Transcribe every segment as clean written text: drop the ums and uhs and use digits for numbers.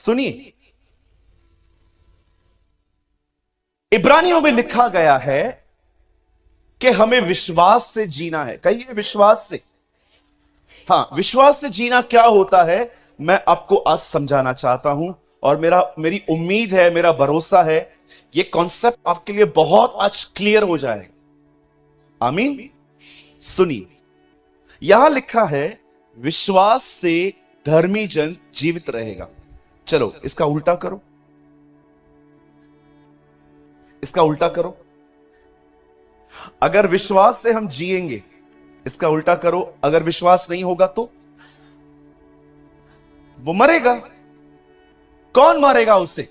सुनिए, इब्रानियों में लिखा गया है कि हमें विश्वास से जीना है। कहिए विश्वास से। हाँ, विश्वास से जीना क्या होता है मैं आपको आज समझाना चाहता हूं, और मेरी उम्मीद है, मेरा भरोसा है ये कॉन्सेप्ट आपके लिए बहुत आज क्लियर हो जाएगा। आमीन। सुनिए, यहां लिखा है विश्वास से धर्मी जन जीवित रहेगा। चलो इसका उल्टा करो, इसका उल्टा करो। अगर विश्वास से हम जिएंगे, इसका उल्टा करो, अगर विश्वास नहीं होगा तो वो मरेगा। कौन मारेगा उसे?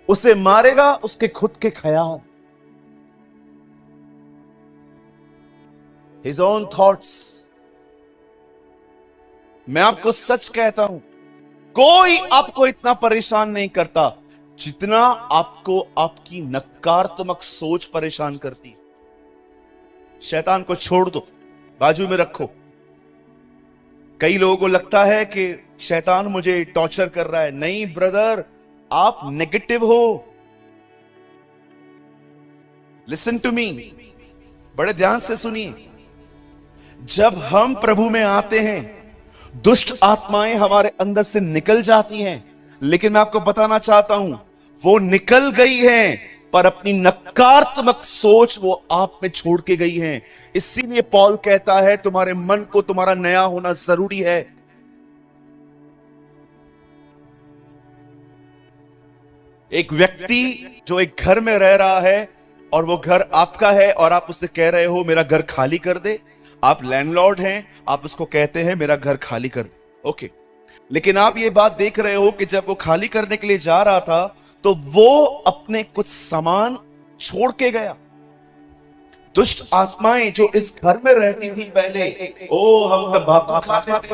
उसे मारेगा उसके खुद के ख्याल, हिज ओन थॉट्स। मैं आपको सच कहता हूं, कोई आपको इतना परेशान नहीं करता जितना आपको आपकी नकारात्मक सोच परेशान करती। शैतान को छोड़ दो, बाजू में रखो। कई लोगों को लगता है कि शैतान मुझे टॉर्चर कर रहा है। नहीं ब्रदर, आप नेगेटिव हो। लिसन टू मी, बड़े ध्यान से सुनिए। जब हम प्रभु में आते हैं, दुष्ट आत्माएं हमारे अंदर से निकल जाती हैं, लेकिन मैं आपको बताना चाहता हूं वो निकल गई हैं, पर अपनी नकारात्मक सोच वो आप में छोड़ के गई हैं। इसीलिए पॉल कहता है तुम्हारे मन को तुम्हारा नया होना जरूरी है। एक व्यक्ति जो एक घर में रह रहा है और वो घर आपका है और आप उससे कह रहे हो मेरा घर खाली कर दे, आप लैंडलॉर्ड हैं, आप उसको कहते हैं मेरा घर खाली कर दे, ओके। लेकिन आप ये बात देख रहे हो कि जब वो खाली करने के लिए जा रहा था तो वो अपने कुछ सामान छोड़ के गया। दुष्ट आत्माएं जो इस घर में रहती थी पहले, हम तंबाकू खाते थे,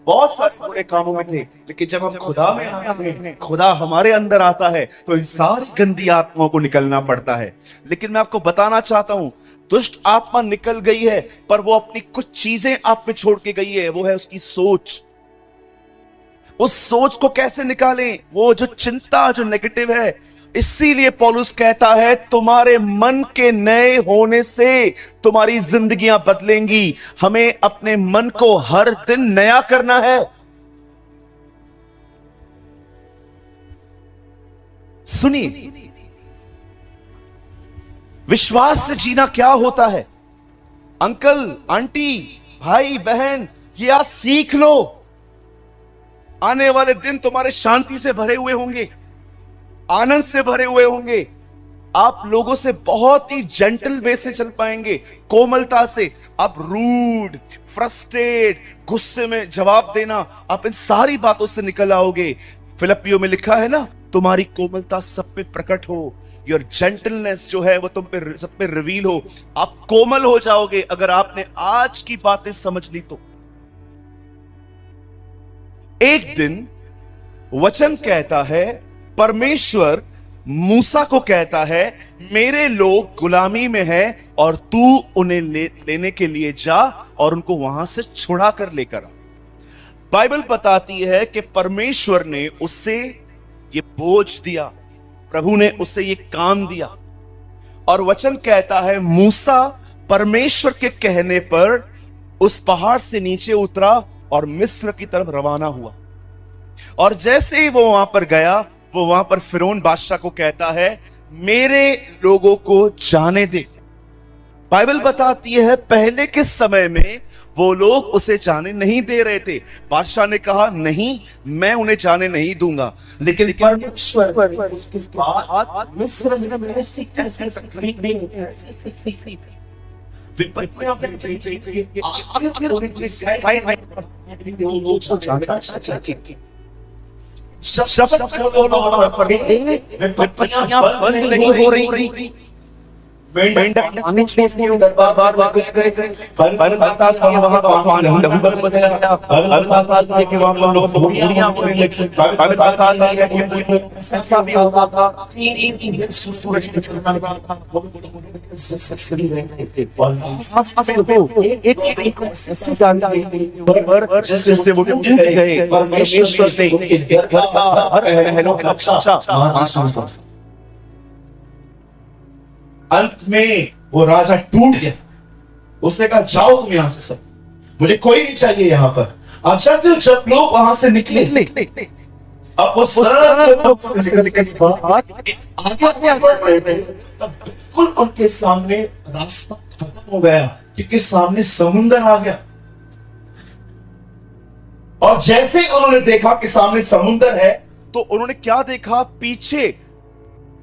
बहुत सारे बुरे कामों में थे, लेकिन जब हम खुदा में आते हैं, खुदा हमारे अंदर आता है तो इन सारी गंदी आत्माओं को निकलना पड़ता है। लेकिन मैं आपको बताना चाहता हूं, दुष्ट आत्मा निकल गई है, पर वो अपनी कुछ चीजें आप में छोड़ के गई है। वो है उसकी सोच। उस सोच को कैसे निकालें? वो जो चिंता, जो नेगेटिव है। इसीलिए पौलुस कहता है तुम्हारे मन के नए होने से तुम्हारी जिंदगियां बदलेंगी। हमें अपने मन को हर दिन नया करना है। सुनिए, विश्वास से जीना क्या होता है? अंकल, आंटी, भाई, बहन, ये आज सीख लो। आने वाले दिन तुम्हारे शांति से भरे हुए होंगे, आनंद से भरे हुए होंगे। आप लोगों से बहुत ही जेंटल वे से चल पाएंगे, कोमलता से। आप रूड, फ्रस्ट्रेट, गुस्से में जवाब देना, आप इन सारी बातों से निकल आओगे। फिलिपियों में लिखा है ना, तुम्हारी कोमलता सब पे प्रकट हो। योर जेंटलनेस जो है वो तुम पे सब पे रिवील हो। आप कोमल हो जाओगे अगर आपने आज की बातें समझ ली तो। एक दिन वचन कहता है, परमेश्वर मूसा को कहता है मेरे लोग गुलामी में हैं और तू उन्हें लेने के लिए जा और उनको वहां से छुड़ा कर लेकर आ। बाइबल बताती है कि परमेश्वर ने उससे ये बोझ दिया, प्रभु ने उससे ये काम दिया। और वचन कहता है मूसा परमेश्वर के कहने पर उस पहाड़ से नीचे उतरा और मिस्र की तरफ रवाना हुआ। और जैसे ही वो वहां पर गया, वो वहां पर फिरौन बादशाह को कहता है मेरे लोगों को जाने दे। बाइबल बताती है पहले के समय में वो लोग उसे जाने नहीं दे रहे थे। बादशाह ने कहा नहीं, मैं उन्हें जाने नहीं दूंगा। लेकिन परमेश्वर मेंढक पानी पीने दरबार में घुस गए, पर पता कि वहां पानी नंबर बदल गया, पर पता था कि वहां पर लोग बुढ़ियां होने लगी, पर पता था कि ऐसा भी होता था, तीन सूरज के चलना लगा था, एक ऐसी जानकारी पर जिससे वो टूट गए, परमेश्वर ने उनके घर का हर पहलू का रक्षा। अंत में वो राजा टूट गया, उसने कहा जाओ तुम यहां से, सब, मुझे कोई नहीं चाहिए यहां पर। आप जानते हो जब लोग वहां से निकले, अब वो बिल्कुल उनके सामने रास्ता खत्म हो गया, क्योंकि सामने समुंदर आ गया। और जैसे उन्होंने देखा कि सामने समुंदर है, तो उन्होंने क्या देखा, पीछे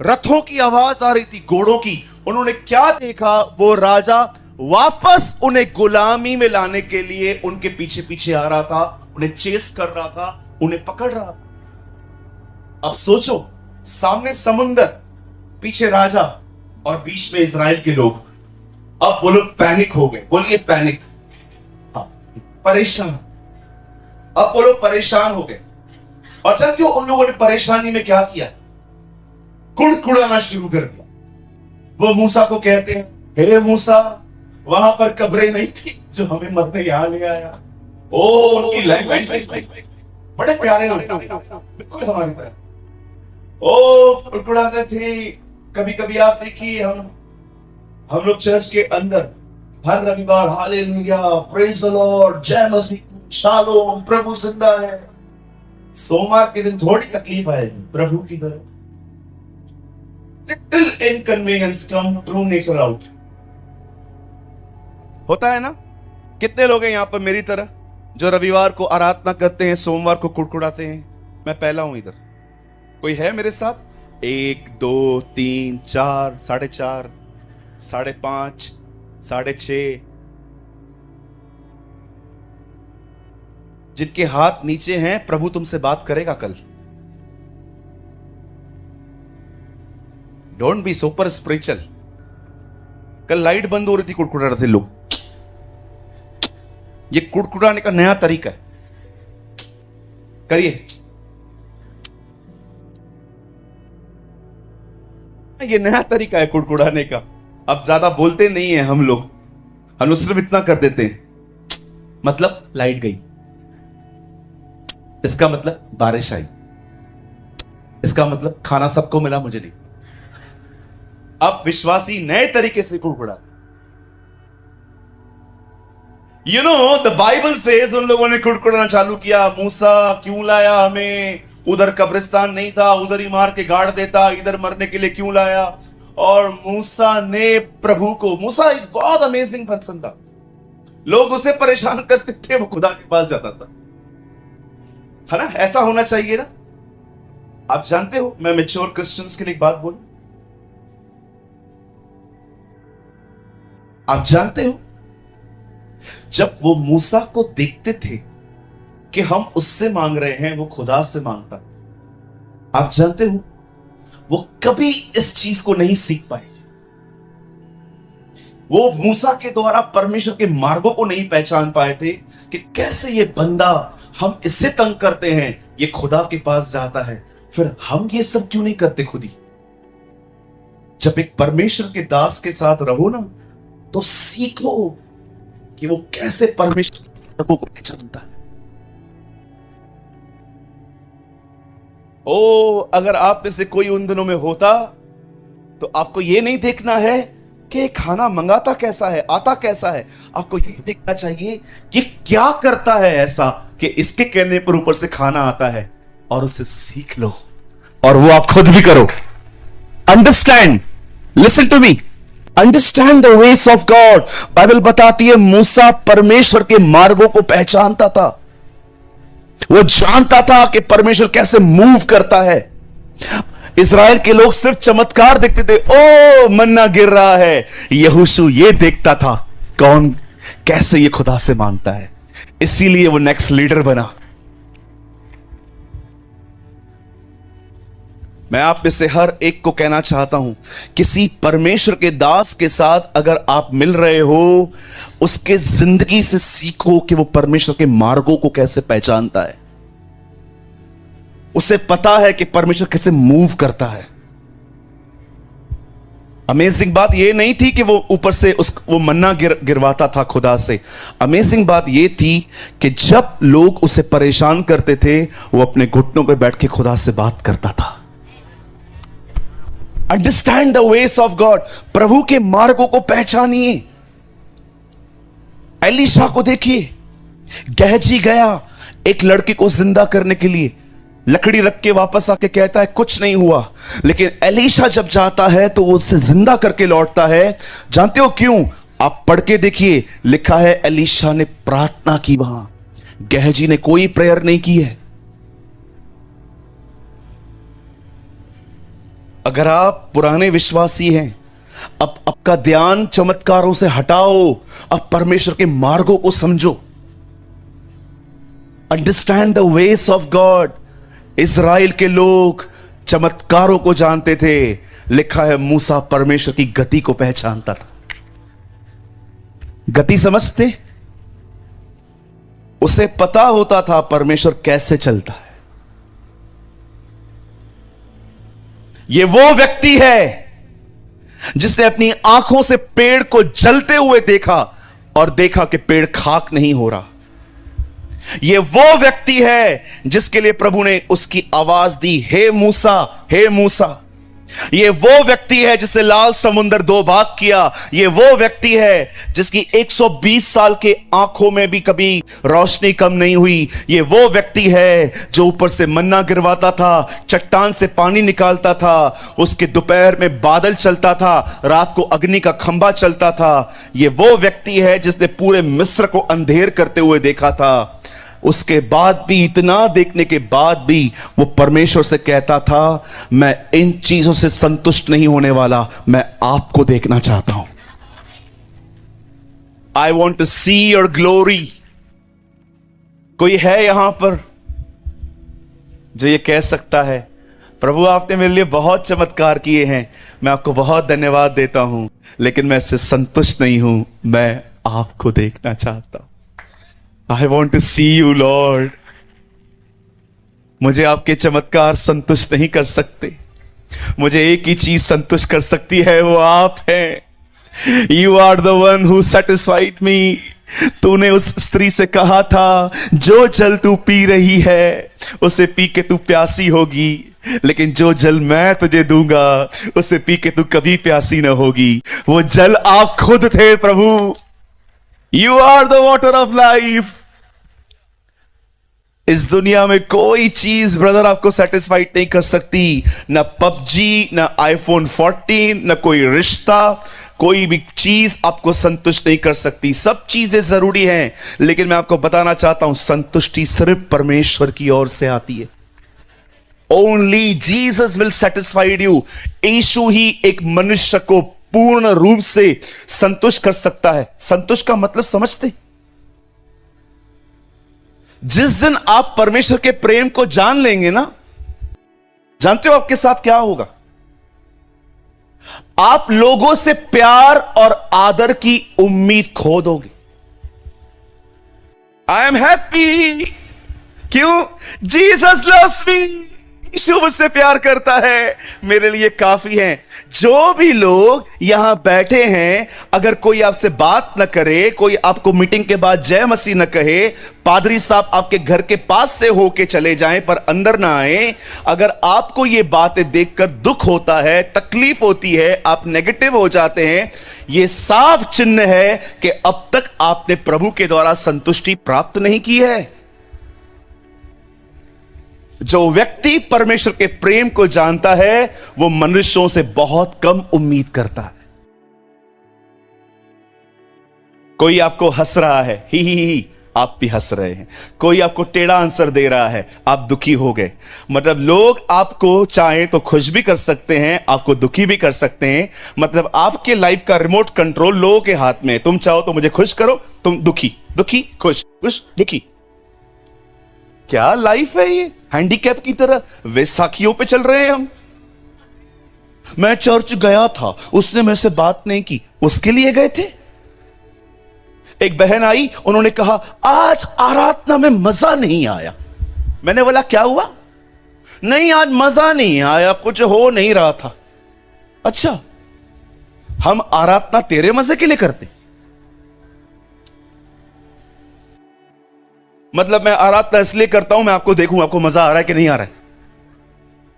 रथों की आवाज आ रही थी, घोड़ों की। उन्होंने क्या देखा, वो राजा वापस उन्हें गुलामी में लाने के लिए उनके पीछे पीछे आ रहा था, उन्हें चेस कर रहा था, उन्हें पकड़ रहा था। अब सोचो, सामने समुंदर, पीछे राजा और बीच में इजराइल के लोग। अब वो लोग पैनिक हो गए, बोलिए पैनिक, परेशान। अब वो लोग परेशान हो गए, और जानते हो उन लोगों ने परेशानी में क्या किया, कुड़कुड़ाना शुरू कर दिया। वो मूसा को कहते हैं, हे मूसा, वहां पर कब्रें नहीं थी जो हमें मरने यहां ले आया। ओ, उनकी लैंग्वेज बड़े प्यारे लोग, बिल्कुल हमारी तरह। ओ, कुड़कुड़ाते थे। कभी कभी आप देखिए, हम लोग चर्च के अंदर हर रविवार हालेलुया, प्रेज द लॉर्ड, जय मसीह, शालोम, प्रभु जिंदा है। सोमवार के दिन थोड़ी तकलीफ आएगी प्रभु की तरफ, little inconvenience come, true nature out। होता है ना? कितने लोग हैं यहां पर मेरी तरह जो रविवार को आराधना करते हैं, सोमवार को कुड़कुड़ाते हैं? मैं पहला हूं इधर। कोई है मेरे साथ? 1 2 3 4 4.5 5.5 6.5। जिनके हाथ नीचे हैं, प्रभु तुमसे बात करेगा कल। Don't be super spiritual. कल लाइट बंद हो रही थी, कुड़कुड़ा रहे थे लोग। ये कुड़कुड़ाने का नया तरीका है, करिए। ये नया तरीका है कुड़कुड़ाने का। अब ज्यादा बोलते नहीं है हम लोग सिर्फ इतना कर देते हैं, मतलब लाइट गई, इसका मतलब बारिश आई, इसका मतलब खाना सबको मिला, मुझे नहीं। अब विश्वासी नए तरीके से कुड़कुड़ा। You know the Bible says, उन लोगों ने कुड़कुड़ाना चालू किया, मूसा क्यों लाया हमें, उधर कब्रिस्तान नहीं था, उधर ही मार के गाड़ देता, इधर मरने के लिए क्यों लाया। और मूसा ने प्रभु को, मूसा एक बहुत अमेजिंग पर्सन था, लोग उसे परेशान करते थे, वो खुदा के पास जाता था, है ना? ऐसा होना चाहिए ना। आप जानते हो, मैं मैच्योर क्रिश्चियंस के लिए एक बात बोलूं, आप जानते हो जब वो मूसा को देखते थे कि हम उससे मांग रहे हैं, वो खुदा से मांगता, आप जानते हो वो कभी इस चीज को नहीं सीख पाए। वो मूसा के द्वारा परमेश्वर के मार्गों को नहीं पहचान पाए थे कि कैसे ये बंदा, हम इससे तंग करते हैं, ये खुदा के पास जाता है, फिर हम ये सब क्यों नहीं करते खुद ही। जब एक परमेश्वर के दास के साथ रहो ना, तो सीखो कि वो कैसे परमेश्वर को पहचानता है। ओ, अगर आप में से कोई उन दिनों में होता, तो आपको ये नहीं देखना है कि खाना मंगाता कैसा है, आता कैसा है, आपको ये देखना चाहिए कि क्या करता है ऐसा कि इसके कहने पर ऊपर से खाना आता है, और उसे सीख लो और वो आप खुद भी करो। Understand, listen to me, understand the ways of God. Bible बताती है मूसा परमेश्वर के मार्गों को पहचानता था, वो जानता था कि परमेश्वर कैसे मूव करता है। इज़राइल के लोग सिर्फ चमत्कार देखते थे, ओ मन्ना गिर रहा है, यहोशू ये देखता था कौन कैसे ये खुदा से मांगता है, इसीलिए वो नेक्स्ट लीडर बना। मैं आप में से हर एक को कहना चाहता हूं, किसी परमेश्वर के दास के साथ अगर आप मिल रहे हो, उसके जिंदगी से सीखो कि वो परमेश्वर के मार्गों को कैसे पहचानता है। उसे पता है कि परमेश्वर कैसे मूव करता है। अमेजिंग बात यह नहीं थी कि वो ऊपर से वो मन्ना गिरवाता था खुदा से। अमेजिंग बात यह थी कि जब लोग उसे परेशान करते थे, वो अपने घुटनों पे बैठ के खुदा से बात करता था। Understand the ways of God, प्रभु के मार्गों को पहचानिए। एलीशा को देखिए, गहजी गया एक लड़के को जिंदा करने के लिए, लकड़ी रख के वापस आके कहता है कुछ नहीं हुआ, लेकिन एलीशा जब जाता है तो वो उससे जिंदा करके लौटता है। जानते हो क्यों? आप पढ़ के देखिए, लिखा है एलीशा ने प्रार्थना की। वहां गहजी ने कोई प्रेयर नहीं की है। अगर आप पुराने विश्वासी हैं, अब आपका ध्यान चमत्कारों से हटाओ, अब परमेश्वर के मार्गों को समझो। Understand the ways of God. Israel के लोग चमत्कारों को जानते थे। लिखा है मूसा परमेश्वर की गति को पहचानता था। गति समझते? उसे पता होता था परमेश्वर कैसे चलता है। ये वो व्यक्ति है जिसने अपनी आंखों से पेड़ को जलते हुए देखा और देखा कि पेड़ खाक नहीं हो रहा। ये वो व्यक्ति है जिसके लिए प्रभु ने उसकी आवाज दी, हे मूसा, हे मूसा। ये वो व्यक्ति है जिसे लाल समुंदर दो भाग किया। ये वो व्यक्ति है जिसकी 120 साल के आंखों में भी कभी रोशनी कम नहीं हुई। ये वो व्यक्ति है जो ऊपर से मन्ना गिरवाता था, चट्टान से पानी निकालता था, उसके दोपहर में बादल चलता था, रात को अग्नि का खंभा चलता था। ये वो व्यक्ति है जिसने पूरे मिस्र को अंधेर करते हुए देखा था। उसके बाद भी, इतना देखने के बाद भी, वो परमेश्वर से कहता था, मैं इन चीजों से संतुष्ट नहीं होने वाला, मैं आपको देखना चाहता हूं। I want to see your glory. कोई है यहां पर जो ये कह सकता है, प्रभु आपने मेरे लिए बहुत चमत्कार किए हैं, मैं आपको बहुत धन्यवाद देता हूं, लेकिन मैं इससे संतुष्ट नहीं हूं, मैं आपको देखना चाहता हूं। I want to see you, Lord. मुझे आपके चमत्कार संतुष्ट नहीं कर सकते। मुझे एक ही चीज संतुष्ट कर सकती है, वो आप हैं। You are the one who satisfied me. तूने उस स्त्री से कहा था, जो जल तू पी रही है उसे पी के तू प्यासी होगी, लेकिन जो जल मैं तुझे दूंगा उसे पी के तू कभी प्यासी ना होगी। वो जल आप खुद थे प्रभु। You are the water of life. इस दुनिया में कोई चीज ब्रदर आपको सेटिस्फाइड नहीं कर सकती। ना पबजी, ना आईफोन 14, ना कोई रिश्ता, कोई भी चीज आपको संतुष्ट नहीं कर सकती। सब चीजें जरूरी हैं, लेकिन मैं आपको बताना चाहता हूं, संतुष्टि सिर्फ परमेश्वर की ओर से आती है। Only Jesus will satisfied you. Yeshu ही एक मनुष्य को पूर्ण रूप से संतुष्ट कर सकता है। संतुष्ट का मतलब समझते? जिस दिन आप परमेश्वर के प्रेम को जान लेंगे ना, जानते हो आपके साथ क्या होगा? आप लोगों से प्यार और आदर की उम्मीद खो दोगे। I am happy. क्यों? Jesus loves me. यीशु मुझसे प्यार करता है, मेरे लिए काफी है। जो भी लोग यहां बैठे हैं, अगर कोई आपसे बात न करे, कोई आपको मीटिंग के बाद जय मसीह न कहे, पादरी साहब आपके घर के पास से होके चले जाएं पर अंदर ना आए, अगर आपको ये बातें देखकर दुख होता है, तकलीफ होती है, आप नेगेटिव हो जाते हैं, ये साफ चिन्ह है कि अब तक आपने प्रभु के द्वारा संतुष्टि प्राप्त नहीं की है। जो व्यक्ति परमेश्वर के प्रेम को जानता है, वो मनुष्यों से बहुत कम उम्मीद करता है। कोई आपको हंस रहा है, ही, आप भी हंस रहे हैं। कोई आपको टेढ़ा आंसर दे रहा है, आप दुखी हो गए। मतलब लोग आपको चाहे तो खुश भी कर सकते हैं, आपको दुखी भी कर सकते हैं। मतलब आपके लाइफ का रिमोट कंट्रोल लोगों के हाथ में है। तुम चाहो तो मुझे खुश करो, तुम दुखी, दुखी, खुश, खुश, दुखी। क्या लाइफ है ये? हैंडीकैप की तरह वैसाखियों पे चल रहे हैं हम। मैं चर्च गया था, उसने मेरे से बात नहीं की, उसके लिए गए थे। एक बहन आई, उन्होंने कहा आज आराधना में मजा नहीं आया। मैंने बोला क्या हुआ? नहीं आज मजा नहीं आया, कुछ हो नहीं रहा था। अच्छा, हम आराधना तेरे मजे के लिए करते? मतलब मैं आराधना इसलिए करता हूं मैं आपको देखूं आपको मजा आ रहा है कि नहीं आ रहा है।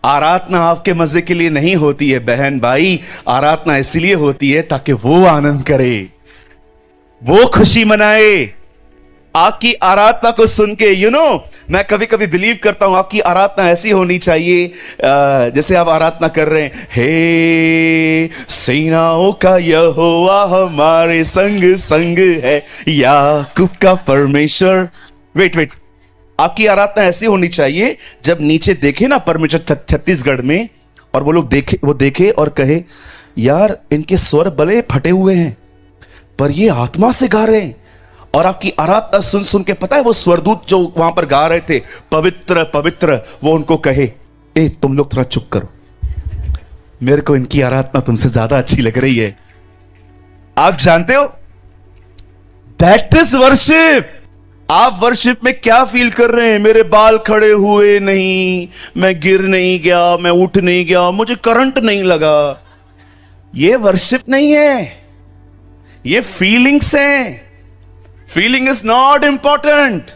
आराधना आपके मजे के लिए नहीं होती है बहन भाई, आराधना इसलिए होती है ताकि वो आनंद करे, वो खुशी मनाए। आपकी आराधना को सुन के मैं कभी कभी बिलीव करता हूं आपकी आराधना ऐसी होनी चाहिए, जैसे आप आराधना कर रहे हैं, हे सेनाओं का यहोवा हमारे संग संग है, याकूब का परमेश्वर। वेट, आपकी आराधना ऐसी होनी चाहिए जब नीचे देखे ना परमेश्वर छत्तीसगढ़ में, और वो लोग देखे और कहे यार इनके स्वर भले फटे हुए हैं पर ये आत्मा से गा रहे हैं। और आपकी आराधना सुन सुन के पता है वो स्वरदूत जो वहां पर गा रहे थे पवित्र पवित्र, वो उनको कहे ए तुम लोग थोड़ा चुप करो, मेरे को इनकी आराधना तुमसे ज्यादा अच्छी लग रही है। आप जानते हो दैट इज वर्शिप। आप वर्शिप में क्या फील कर रहे हैं? मेरे बाल खड़े हुए नहीं, मैं गिर नहीं गया, मैं उठ नहीं गया, मुझे करंट नहीं लगा। ये वर्शिप नहीं है, ये फीलिंग्स हैं। Feeling is not important.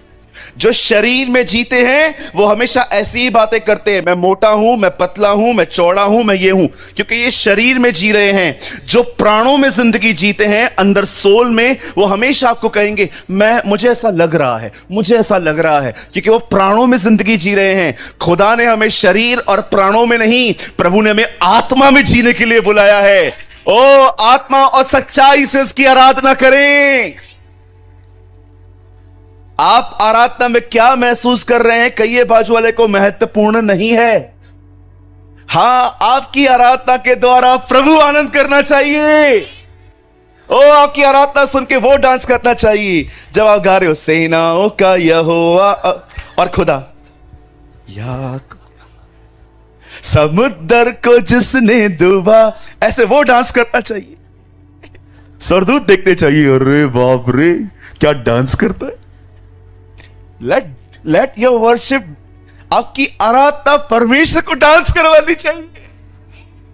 जो शरीर में जीते हैं वो हमेशा ऐसी ही बातें करते हैं, मैं मोटा हूं, मैं पतला हूं, मैं चौड़ा हूं, मैं ये हूं, क्योंकि ये शरीर में जी रहे हैं। जो प्राणों में जिंदगी जीते हैं अंदर सोल में, वो हमेशा आपको कहेंगे मुझे ऐसा लग रहा है, मुझे ऐसा लग रहा है, क्योंकि वो प्राणों में जिंदगी जी रहे हैं। खुदा ने हमें शरीर और प्राणों में नहीं, प्रभु ने हमें आत्मा में जीने के लिए बुलाया है। ओ आत्मा और सच्चाई से उसकी आराधना करें। आप आराधना में क्या महसूस कर रहे हैं कहिए बाजू वाले को महत्वपूर्ण नहीं है। हां, आपकी आराधना के द्वारा प्रभु आनंद करना चाहिए। ओ आपकी आराधना सुन के वो डांस करना चाहिए जब आप गा रहे हो सेनाओं का यहोवा और खुदा याकूब, समुद्र को जिसने डूबा, ऐसे वो डांस करना चाहिए। सरदूत देखने चाहिए, अरे बाप रे क्या डांस करता है। लेट योर वर्शिप, आपकी आराधना परमेश्वर को डांस करवानी चाहिए।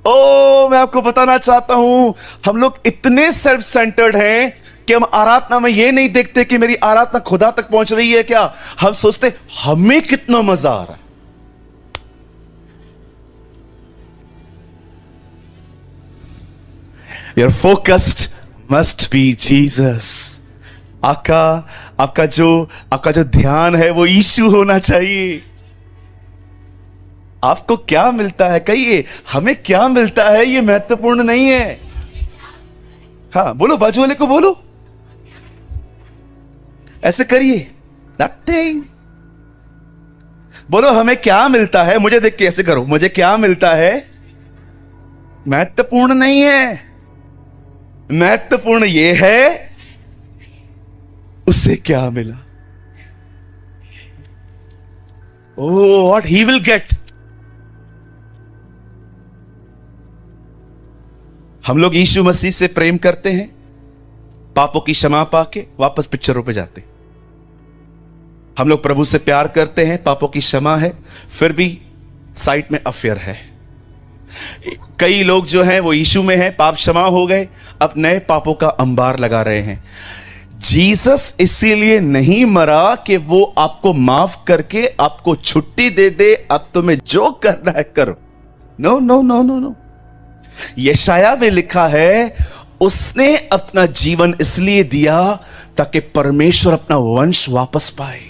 ओ मैं आपको बताना चाहता हूं, हम लोग इतने सेल्फ सेंटर्ड हैं कि हम आराधना में ये नहीं देखते कि मेरी आराधना खुदा तक पहुंच रही है क्या, हम सोचते हमें कितना मजा आ रहा है। Your focused must be Jesus. आपका जो ध्यान है वो यीशु होना चाहिए। आपको क्या मिलता है कहिए, हमें क्या मिलता है ये महत्वपूर्ण नहीं है। हाँ बोलो, बाजू वाले को बोलो, ऐसे करिए, नथिंग। बोलो हमें क्या मिलता है, मुझे देख के ऐसे करो, मुझे क्या मिलता है महत्वपूर्ण नहीं है। महत्वपूर्ण ये है उससे क्या मिला। Oh what he will get. हम लोग यीशु मसीह से प्रेम करते हैं, पापों की क्षमा पाके वापस पिक्चरों पे जाते हैं। हम लोग प्रभु से प्यार करते हैं, पापों की क्षमा है, फिर भी साइड में अफेयर है। कई लोग जो हैं वो यीशु में हैं, पाप क्षमा हो गए, अब नए पापों का अंबार लगा रहे हैं। जीसस इसीलिए नहीं मरा कि वो आपको माफ करके आपको छुट्टी दे दे, अब तुम्हें जो करना है करो। No no no no no. Yashaya में लिखा है उसने अपना जीवन इसलिए दिया ताकि परमेश्वर अपना वंश वापस पाए।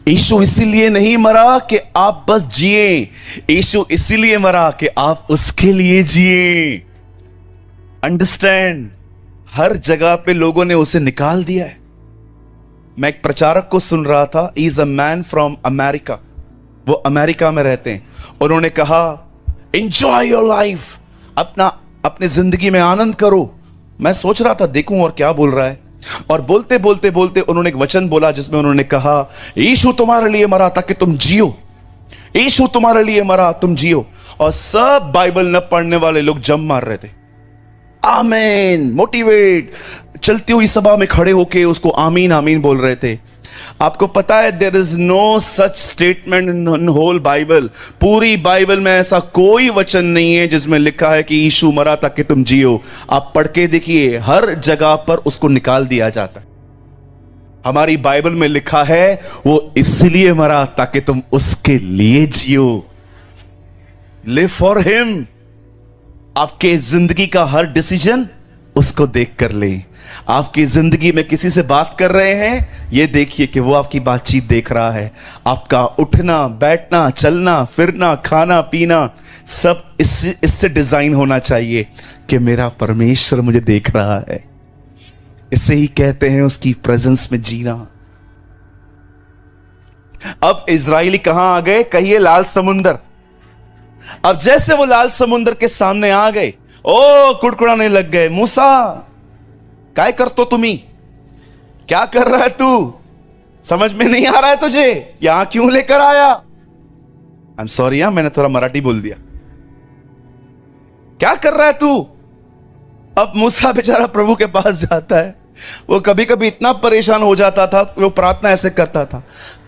यीशु इसीलिए नहीं मरा कि आप बस जिए, यीशु इसीलिए मरा कि आप उसके लिए जिए। अंडरस्टैंड। हर जगह पे लोगों ने उसे निकाल दिया है। मैं एक प्रचारक को सुन रहा था, is a man from America, वो अमेरिका में रहते हैं। उन्होंने कहा एंजॉय योर लाइफ, अपने जिंदगी में आनंद करो। मैं सोच रहा था देखूं और क्या बोल रहा है, और बोलते बोलते बोलते उन्होंने एक वचन बोला जिसमें उन्होंने कहा यीशु तुम्हारे लिए मरा ताकि तुम जियो, यीशु तुम्हारे लिए मरा तुम जियो। और सब बाइबल न पढ़ने वाले लोग जम मार रहे थे। आमीन, मोटिवेट, चलती हुई सभा में खड़े होके उसको आमीन आमीन बोल रहे थे। आपको पता है there is no such statement in whole Bible, पूरी बाइबल में ऐसा कोई वचन नहीं है जिसमें लिखा है कि यीशु मरा ताकि तुम जियो। आप पढ़ के देखिए, हर जगह पर उसको निकाल दिया जाता है। हमारी बाइबल में लिखा है वो इसलिए मरा ताकि तुम उसके लिए जियो। Live for him. आपके जिंदगी का हर डिसीजन उसको देख कर ले। आपकी जिंदगी में किसी से बात कर रहे हैं, यह देखिए कि वो आपकी बातचीत देख रहा है। आपका उठना बैठना चलना फिरना खाना पीना सब इससे डिजाइन होना चाहिए कि मेरा परमेश्वर मुझे देख रहा है। इसे ही कहते हैं उसकी प्रेजेंस में जीना। अब इजराइली कहां आ गए? कहिए लाल समुंदर। अब जैसे वो लाल समुंदर के सामने आ गए, ओ कुड़कुड़ाने लग गए, मूसा काय कर तो तुम्ही, क्या कर रहा है तू, समझ में नहीं आ रहा है तुझे, यहां क्यों लेकर आया? आई एम सॉरी, मैंने थोड़ा मराठी बोल दिया। क्या कर रहा है तू? अब मूसा बेचारा प्रभु के पास जाता है। वो कभी कभी इतना परेशान हो जाता था, वो प्रार्थना ऐसे करता था,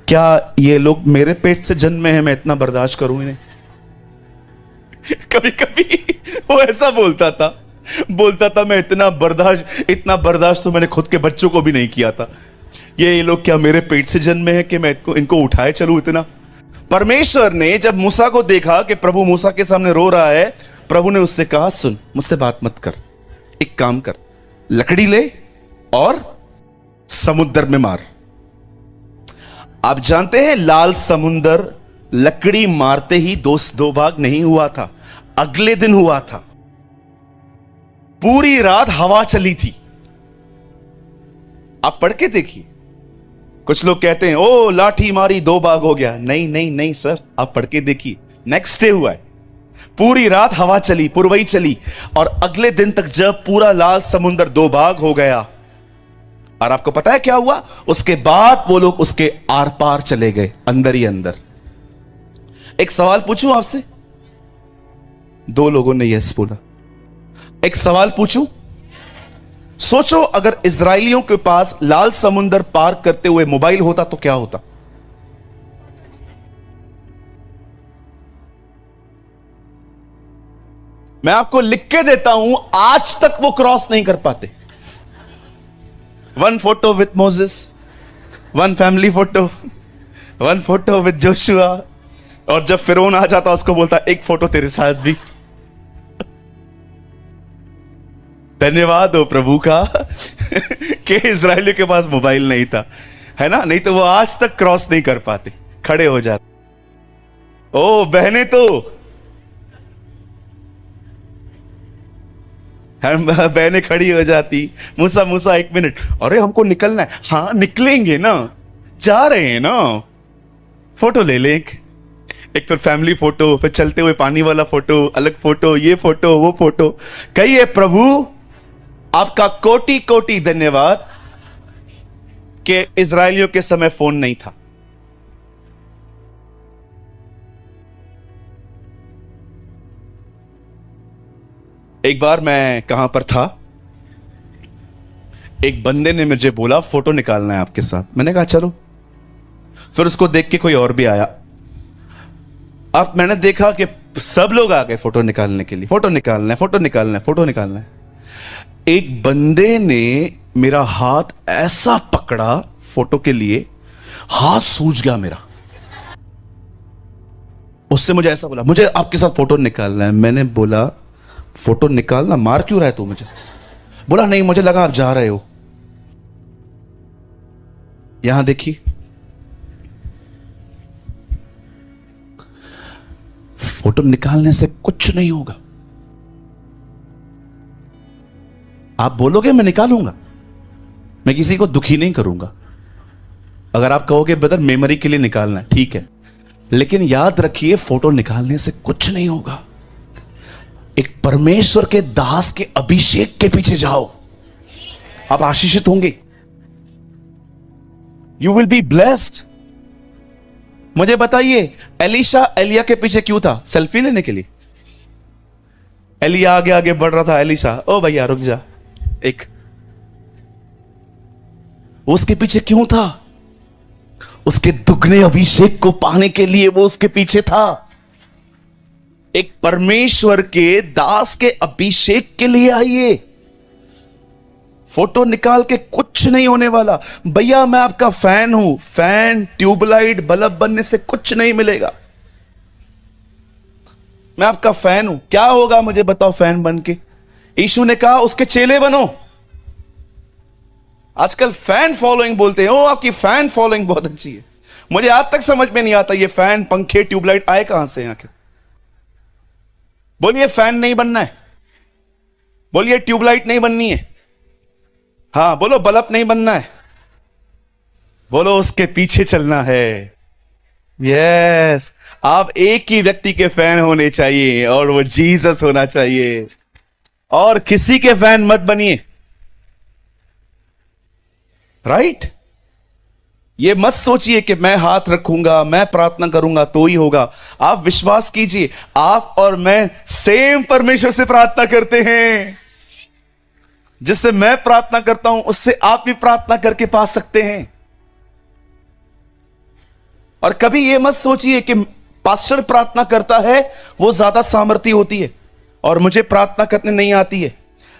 क्या ये लोग मेरे पेट से जन्मे हैं, मैं इतना बर्दाश्त करूं इन्हें? कभी कभी वो ऐसा बोलता था मैं इतना बर्दाश्त तो मैंने खुद के बच्चों को भी नहीं किया था। ये लोग क्या मेरे पेट से जन्मे हैं कि मैं इनको उठाए चलूं इतना? परमेश्वर ने जब मूसा को देखा कि प्रभु मूसा के सामने रो रहा है, प्रभु ने उससे कहा, सुन, मुझसे बात मत कर, एक काम कर, लकड़ी ले और समुद्र में मार। आप जानते हैं लाल समुद्र लकड़ी मारते ही दो भाग नहीं हुआ था, अगले दिन हुआ था। पूरी रात हवा चली थी। आप पढ़ के देखिए। कुछ लोग कहते हैं ओ लाठी मारी 2 भाग हो गया। नहीं नहीं नहीं सर, आप पढ़ के देखिए, नेक्स्ट डे हुआ है। पूरी रात हवा चली, पुरवई चली, और अगले दिन तक जब पूरा लाल समुद्र 2 भाग हो गया, और आपको पता है क्या हुआ? उसके बाद वो लोग उसके आर पार चले गए, अंदर ही अंदर। एक सवाल पूछूं आपसे? 2 लोगों ने यस बोला। एक सवाल पूछूं? सोचो अगर इजरायलियों के पास लाल समुद्र पार करते हुए मोबाइल होता तो क्या होता? मैं आपको लिख के देता हूं, आज तक वो क्रॉस नहीं कर पाते। 1 photo with Moses, 1 family photo, 1 photo with Joshua, और जब फिरौन आ जाता उसको बोलता 1 फोटो तेरे साथ भी। धन्यवाद हो प्रभु का कि इजरायलियों के पास मोबाइल नहीं था, है ना? नहीं तो वो आज तक क्रॉस नहीं कर पाते, खड़े हो जाते। ओ बहने तो बहने खड़ी हो जाती, मूसा मूसा 1 मिनट, अरे हमको निकलना है। हाँ निकलेंगे ना, जा रहे हैं ना, फोटो ले ले। एक फिर फैमिली फोटो, फिर चलते हुए पानी वाला फोटो, अलग फोटो, ये फोटो वो फोटो। कहिए प्रभु आपका कोटि कोटि धन्यवाद कि इजरायलियों के समय फोन नहीं था। एक बार मैं कहां पर था, एक बंदे ने मुझे बोला फोटो निकालना है आपके साथ। मैंने कहा चलो। फिर उसको देख के कोई और भी आया। अब मैंने देखा कि सब लोग आ गए फोटो निकालने के लिए, फोटो निकालना है, फोटो निकालना है, फोटो निकालना है। एक बंदे ने मेरा हाथ ऐसा पकड़ा फोटो के लिए, हाथ सूज गया मेरा। उससे मुझे ऐसा बोला, मुझे आपके साथ फोटो निकालना है। मैंने बोला फोटो निकालना, मार क्यों रहा है तू मुझे? बोला नहीं, मुझे लगा आप जा रहे हो। यहां देखिए, फोटो निकालने से कुछ नहीं होगा। आप बोलोगे मैं निकालूंगा, मैं किसी को दुखी नहीं करूंगा। अगर आप कहोगे ब्रदर मेमोरी के लिए निकालना है, ठीक है, लेकिन याद रखिए फोटो निकालने से कुछ नहीं होगा। एक परमेश्वर के दास के अभिषेक के पीछे जाओ, आप आशीषित होंगे। You will be blessed. मुझे बताइए एलीशा एलिया के पीछे क्यों था? सेल्फी लेने के लिए? एलिया आगे आगे बढ़ रहा था, एलिशा ओ भैया रुक जा। एक उसके पीछे क्यों था? उसके दुगने अभिषेक को पाने के लिए वो उसके पीछे था। एक परमेश्वर के दास के अभिषेक के लिए आइए। फोटो निकाल के कुछ नहीं होने वाला। भैया मैं आपका फैन हूं, फैन ट्यूबलाइट बल्ब बनने से कुछ नहीं मिलेगा। मैं आपका फैन हूं, क्या होगा मुझे बताओ फैन बन के? यीशु ने कहा उसके चेले बनो। आजकल फैन फॉलोइंग बोलते हैं, ओ आपकी फैन फॉलोइंग बहुत अच्छी है। मुझे आज तक समझ में नहीं आता ये फैन पंखे ट्यूबलाइट आए कहां से आखिर? बोलिए फैन नहीं बनना है, बोलिए ट्यूबलाइट नहीं बननी है, हां बोलो बल्ब नहीं बनना है, बोलो उसके पीछे चलना है। यस, आप एक ही व्यक्ति के फैन होने चाहिए और वो जीसस होना चाहिए, और किसी के फैन मत बनिए। राइट? ये मत सोचिए कि मैं हाथ रखूंगा, मैं प्रार्थना करूंगा तो ही होगा। आप विश्वास कीजिए, आप और मैं सेम परमेश्वर से प्रार्थना करते हैं। जिससे मैं प्रार्थना करता हूं उससे आप भी प्रार्थना करके पा सकते हैं। और कभी यह मत सोचिए कि पास्टर प्रार्थना करता है वो ज्यादा सामर्थ्य होती है और मुझे प्रार्थना करने नहीं आती है।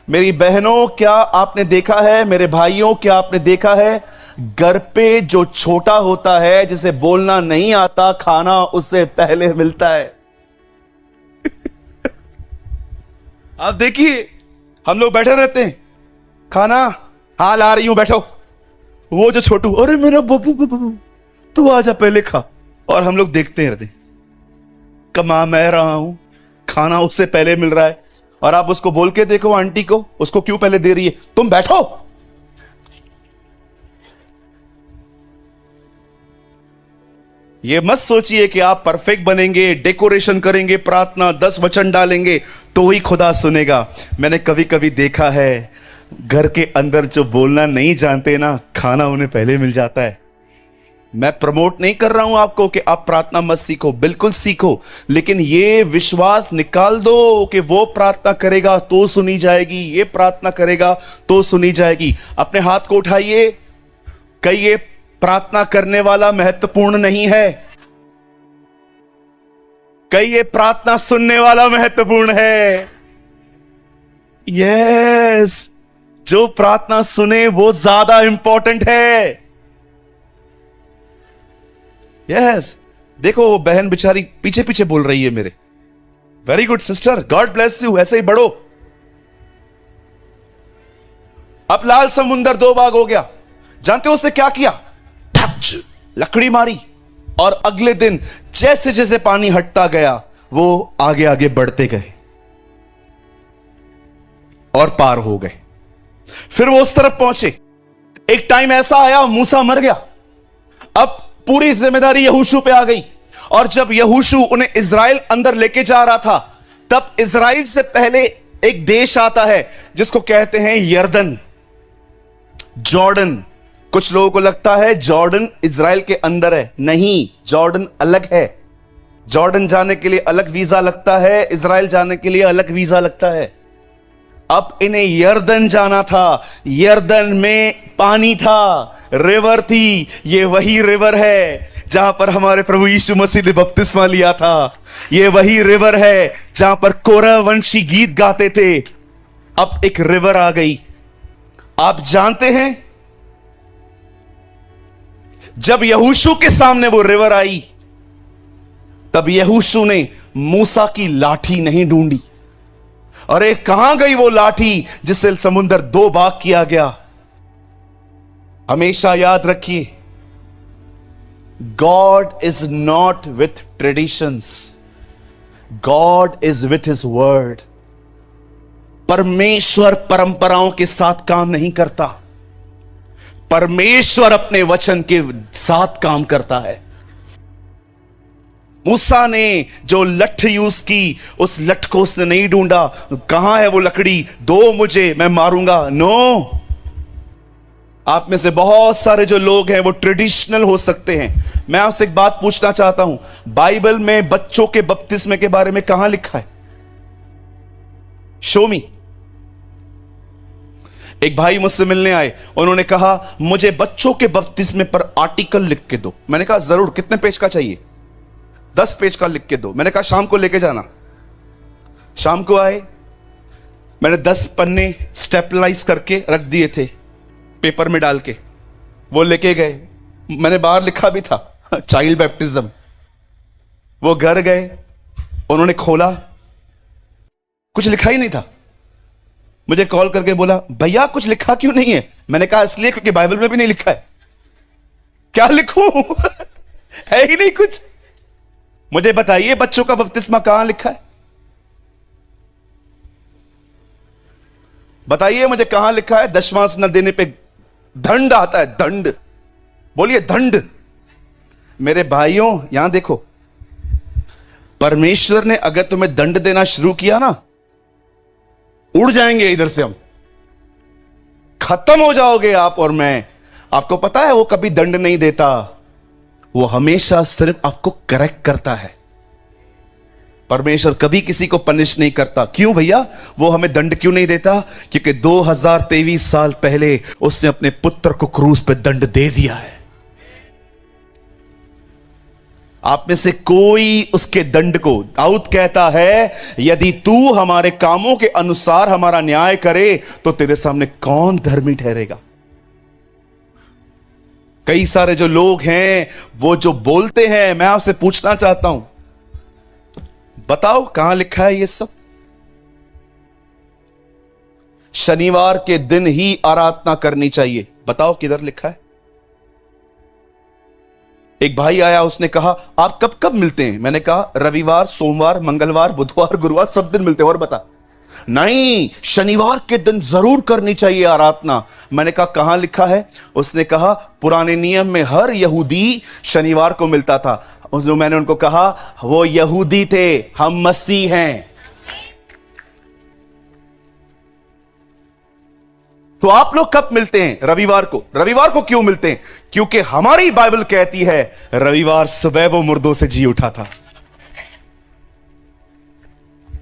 मेरी बहनों, क्या आपने देखा है, मेरे भाइयों क्या आपने देखा है, घर पे जो छोटा होता है जिसे बोलना नहीं आता, खाना उससे पहले मिलता है। आप देखिए, हम लोग बैठे रहते हैं, खाना हाँ ला रही हूं बैठो। वो जो छोटू, अरे मेरा बबू बबू तू आजा पहले खा। और हम लोग देखते रहते हैं, कमा मैं रहा हूं, खाना उससे पहले मिल रहा है। और आप उसको बोल के देखो आंटी को, उसको क्यों पहले दे रही है, तुम बैठो। ये मत सोचिए कि आप परफेक्ट बनेंगे, डेकोरेशन करेंगे, प्रार्थना 10 वचन डालेंगे तो ही खुदा सुनेगा। मैंने कभी कभी देखा है घर के अंदर जो बोलना नहीं जानते ना, खाना उन्हें पहले मिल जाता है। मैं प्रमोट नहीं कर रहा हूं आपको कि आप प्रार्थना मत सीखो, बिल्कुल सीखो, लेकिन ये विश्वास निकाल दो कि वो प्रार्थना करेगा तो सुनी जाएगी, ये प्रार्थना करेगा तो सुनी जाएगी। अपने हाथ को उठाइए। कहीं ये प्रार्थना करने वाला महत्वपूर्ण नहीं है, कहीं ये प्रार्थना सुनने वाला महत्वपूर्ण है। यस, जो प्रार्थना सुने वो ज्यादा इंपॉर्टेंट है। यस, देखो वो बहन बेचारी पीछे पीछे बोल रही है मेरे। Very good sister, God bless you, ऐसे ही बढ़ो। अब लाल समुंदर 2 भाग हो गया। जानते हो उसने क्या किया? लकड़ी मारी, और अगले दिन जैसे जैसे पानी हटता गया वो आगे आगे बढ़ते गए और पार हो गए। फिर वो उस तरफ पहुंचे। एक टाइम ऐसा आया मूसा मर गया। अब पूरी जिम्मेदारी यहोशू पे आ गई। और जब यहोशू उन्हें इजराइल अंदर लेके जा रहा था, तब इजराइल से पहले एक देश आता है जिसको कहते हैं यरदन, जॉर्डन। कुछ लोगों को लगता है जॉर्डन इजराइल के अंदर है, नहीं, जॉर्डन अलग है। जॉर्डन जाने के लिए अलग वीजा लगता है, इजराइल जाने के लिए अलग वीजा लगता है। अब इन्हें यरदन जाना था। यरदन में पानी था, रिवर थी। ये वही रिवर है जहां पर हमारे प्रभु यीशु मसीह ने बपतिस्मा लिया था। ये वही रिवर है जहां पर कोरह वंशी गीत गाते थे। अब एक रिवर आ गई। आप जानते हैं, जब यहोशू के सामने वो रिवर आई, तब यहोशू ने मूसा की लाठी नहीं ढूंढी। अरे कहां गई वो लाठी जिससे समुद्र 2 भाग किया गया? हमेशा याद रखिए, God is not with traditions, God is with his word. परमेश्वर परंपराओं के साथ काम नहीं करता, परमेश्वर अपने वचन के साथ काम करता है। मूसा ने जो लठ यूज की, उस लठ को उसने नहीं ढूंढा, कहां है वो लकड़ी, दो मुझे, मैं मारूंगा। नो, आप में से बहुत सारे जो लोग हैं वो ट्रेडिशनल हो सकते हैं। मैं आपसे एक बात पूछना चाहता हूं, बाइबल में बच्चों के बपतिस्मे के बारे में कहां लिखा है? शो मी। एक भाई मुझसे मिलने आए, उन्होंने कहा मुझे बच्चों के बपतिस्मे पर आर्टिकल लिख के दो। मैंने कहा जरूर, कितने पेज का चाहिए? 10 पेज का लिख के दो। मैंने कहा शाम को लेके जाना। शाम को आए, मैंने 10 पन्ने स्टेपलाइज करके रख दिए थे पेपर में डाल के, वो लेके गए। मैंने बाहर लिखा भी था चाइल्ड बैप्टिज्म। वो घर गए, उन्होंने खोला, कुछ लिखा ही नहीं था। मुझे कॉल करके बोला भैया कुछ लिखा क्यों नहीं है? मैंने कहा इसलिए क्योंकि बाइबल में भी नहीं लिखा है। क्या लिखूं? है ही नहीं कुछ। मुझे बताइए बच्चों का बपतिस्मा कहां लिखा है? बताइए मुझे कहां लिखा है? दशमांश न देने पे दंड आता है, दंड। बोलिए दंड। मेरे भाइयों यहां देखो, परमेश्वर ने अगर तुम्हें दंड देना शुरू किया ना, उड़ जाएंगे इधर से हम, खत्म हो जाओगे आप और मैं। आपको पता है वो कभी दंड नहीं देता, वो हमेशा सिर्फ आपको करेक्ट करता है। परमेश्वर कभी किसी को पनिश नहीं करता। क्यों भैया? वो हमें दंड क्यों नहीं देता? क्योंकि 2023 साल पहले उसने अपने पुत्र को क्रूस पे दंड दे दिया है। आप में से कोई उसके दंड को, दाऊद कहता है यदि तू हमारे कामों के अनुसार हमारा न्याय करे तो तेरे सामने कौन धर्मी ठहरेगा? कई सारे जो लोग हैं वो जो बोलते हैं, मैं आपसे पूछना चाहता हूं, बताओ कहां लिखा है ये सब? शनिवार के दिन ही आराधना करनी चाहिए, बताओ किधर लिखा है? एक भाई आया, उसने कहा आप कब कब मिलते हैं? मैंने कहा रविवार, सोमवार, मंगलवार, बुधवार, गुरुवार, सब दिन मिलते हैं। और बता? नहीं, शनिवार के दिन जरूर करनी चाहिए आराधना। मैंने कहा कहां लिखा है? उसने कहा पुराने नियम में हर यहूदी शनिवार को मिलता था। मैंने उनको कहा वो यहूदी थे, हम मसीह हैं। तो आप लोग कब मिलते हैं? रविवार को। रविवार को क्यों मिलते हैं? क्योंकि हमारी बाइबल कहती है रविवार सुबह वो मुर्दों से जी उठा था।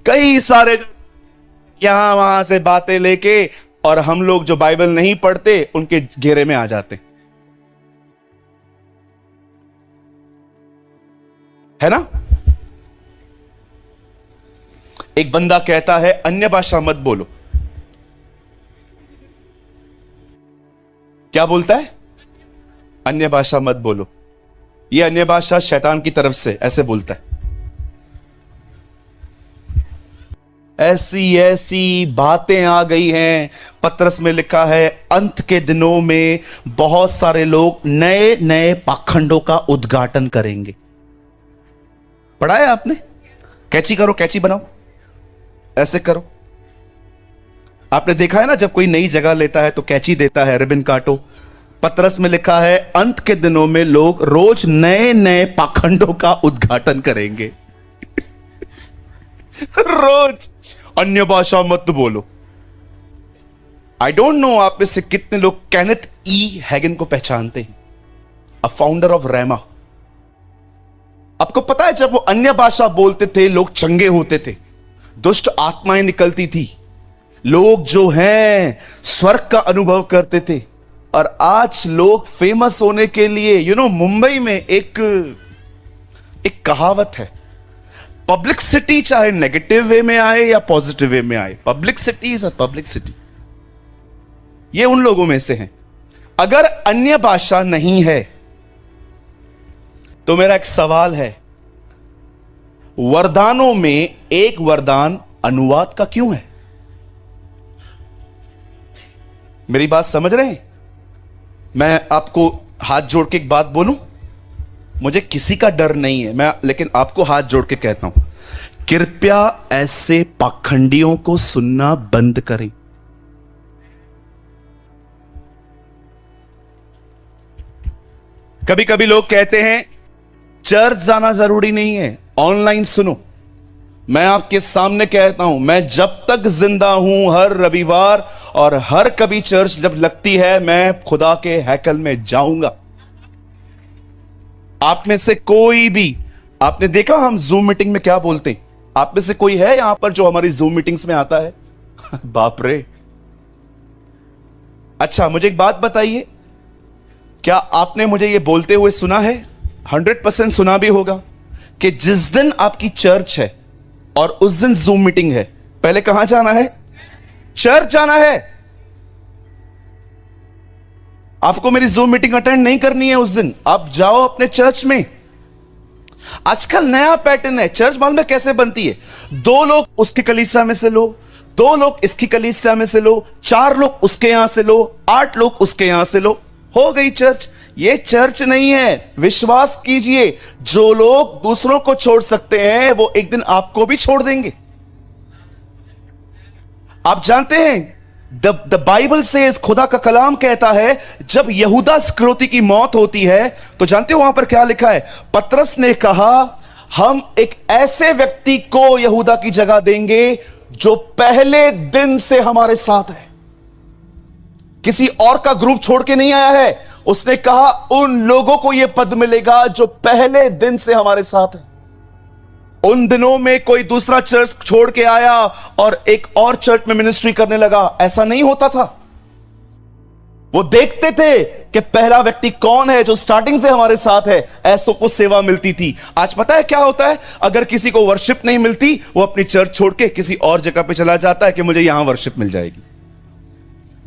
कई सारे यहां वहां से बातें लेके, और हम लोग जो बाइबल नहीं पढ़ते उनके घेरे में आ जाते है ना। एक बंदा कहता है अन्य भाषा मत बोलो। क्या बोलता है? अन्य भाषा मत बोलो। ये अन्य भाषा शैतान की तरफ से ऐसे बोलता है। ऐसी ऐसी बातें आ गई हैं। पत्रस में लिखा है अंत के दिनों में बहुत सारे लोग नए नए पाखंडों का उद्घाटन करेंगे। पढ़ा है आपने? कैची करो, कैची बनाओ, ऐसे करो। आपने देखा है ना, जब कोई नई जगह लेता है तो कैची देता है, रिबन काटो। पत्रस में लिखा है अंत के दिनों में लोग रोज नए नए पाखंडों का उद्घाटन करेंगे। रोज अन्य भाषा मत बोलो। आई डोंट नो आप में से कितने लोग केनेथ ई हैगन को पहचानते हैं, अ फाउंडर ऑफ रेमा। आपको पता है जब वो अन्य भाषा बोलते थे लोग चंगे होते थे, दुष्ट आत्माएं निकलती थी, लोग जो हैं स्वर्ग का अनुभव करते थे। और आज लोग फेमस होने के लिए मुंबई में एक कहावत है, पब्लिक सिटी चाहे नेगेटिव वे में आए या पॉजिटिव वे में आए, public city is a public city. ये उन लोगों में से हैं। अगर अन्य भाषा नहीं है तो मेरा एक सवाल है, वरदानों में एक वरदान अनुवाद का क्यों है? मेरी बात समझ रहे हैं? मैं आपको हाथ जोड़ के एक बात बोलूं, मुझे किसी का डर नहीं है, लेकिन आपको हाथ जोड़ के कहता हूं, कृपया ऐसे पाखंडियों को सुनना बंद करें। कभी कभी लोग कहते हैं चर्च जाना जरूरी नहीं है, ऑनलाइन सुनो। मैं आपके सामने कहता हूं, मैं जब तक जिंदा हूं हर रविवार और हर कभी चर्च जब लगती है मैं खुदा के हैकल में जाऊंगा। आप में से कोई भी, आपने देखा हम जूम मीटिंग में क्या बोलते हैं? आप में से कोई है यहां पर जो हमारी जूम मीटिंग्स में आता है? बाप रे। अच्छा मुझे एक बात बताइए, क्या आपने मुझे ये बोलते हुए सुना है, 100% सुना भी होगा, कि जिस दिन आपकी चर्च है और उस दिन जूम मीटिंग है, पहले कहां जाना है? चर्च जाना है। आपको मेरी जूम मीटिंग अटेंड नहीं करनी है उस दिन, आप जाओ अपने चर्च में। आजकल नया पैटर्न है, चर्च मालूम है कैसे बनती है? 2 लोग उसकी कलीसिया में से लो, 2 लोग इसकी कलीसिया में से लो, 4 लोग उसके यहां से लो, 8 लोग उसके यहां से लो, हो गई चर्च। ये चर्च नहीं है। विश्वास कीजिए, जो लोग दूसरों को छोड़ सकते हैं वो एक दिन आपको भी छोड़ देंगे। आप जानते हैं द बाइबल से, खुदा का कलाम कहता है, जब यहूदा इस्करियोती की मौत होती है तो जानते हो वहां पर क्या लिखा है? पतरस ने कहा, हम एक ऐसे व्यक्ति को यहूदा की जगह देंगे जो पहले दिन से हमारे साथ है। किसी और का ग्रुप छोड़ के नहीं आया है। उसने कहा उन लोगों को यह पद मिलेगा जो पहले दिन से हमारे साथ है। उन दिनों में कोई दूसरा चर्च छोड़ के आया और एक और चर्च में मिनिस्ट्री करने लगा, ऐसा नहीं होता था। वो देखते थे कि पहला व्यक्ति कौन है जो स्टार्टिंग से हमारे साथ है, ऐसों को सेवा मिलती थी। आज पता है क्या होता है? अगर किसी को वर्शिप नहीं मिलती, वो अपनी चर्च छोड़ के किसी और जगह पे चला जाता है कि मुझे यहां वर्शिप मिल जाएगी।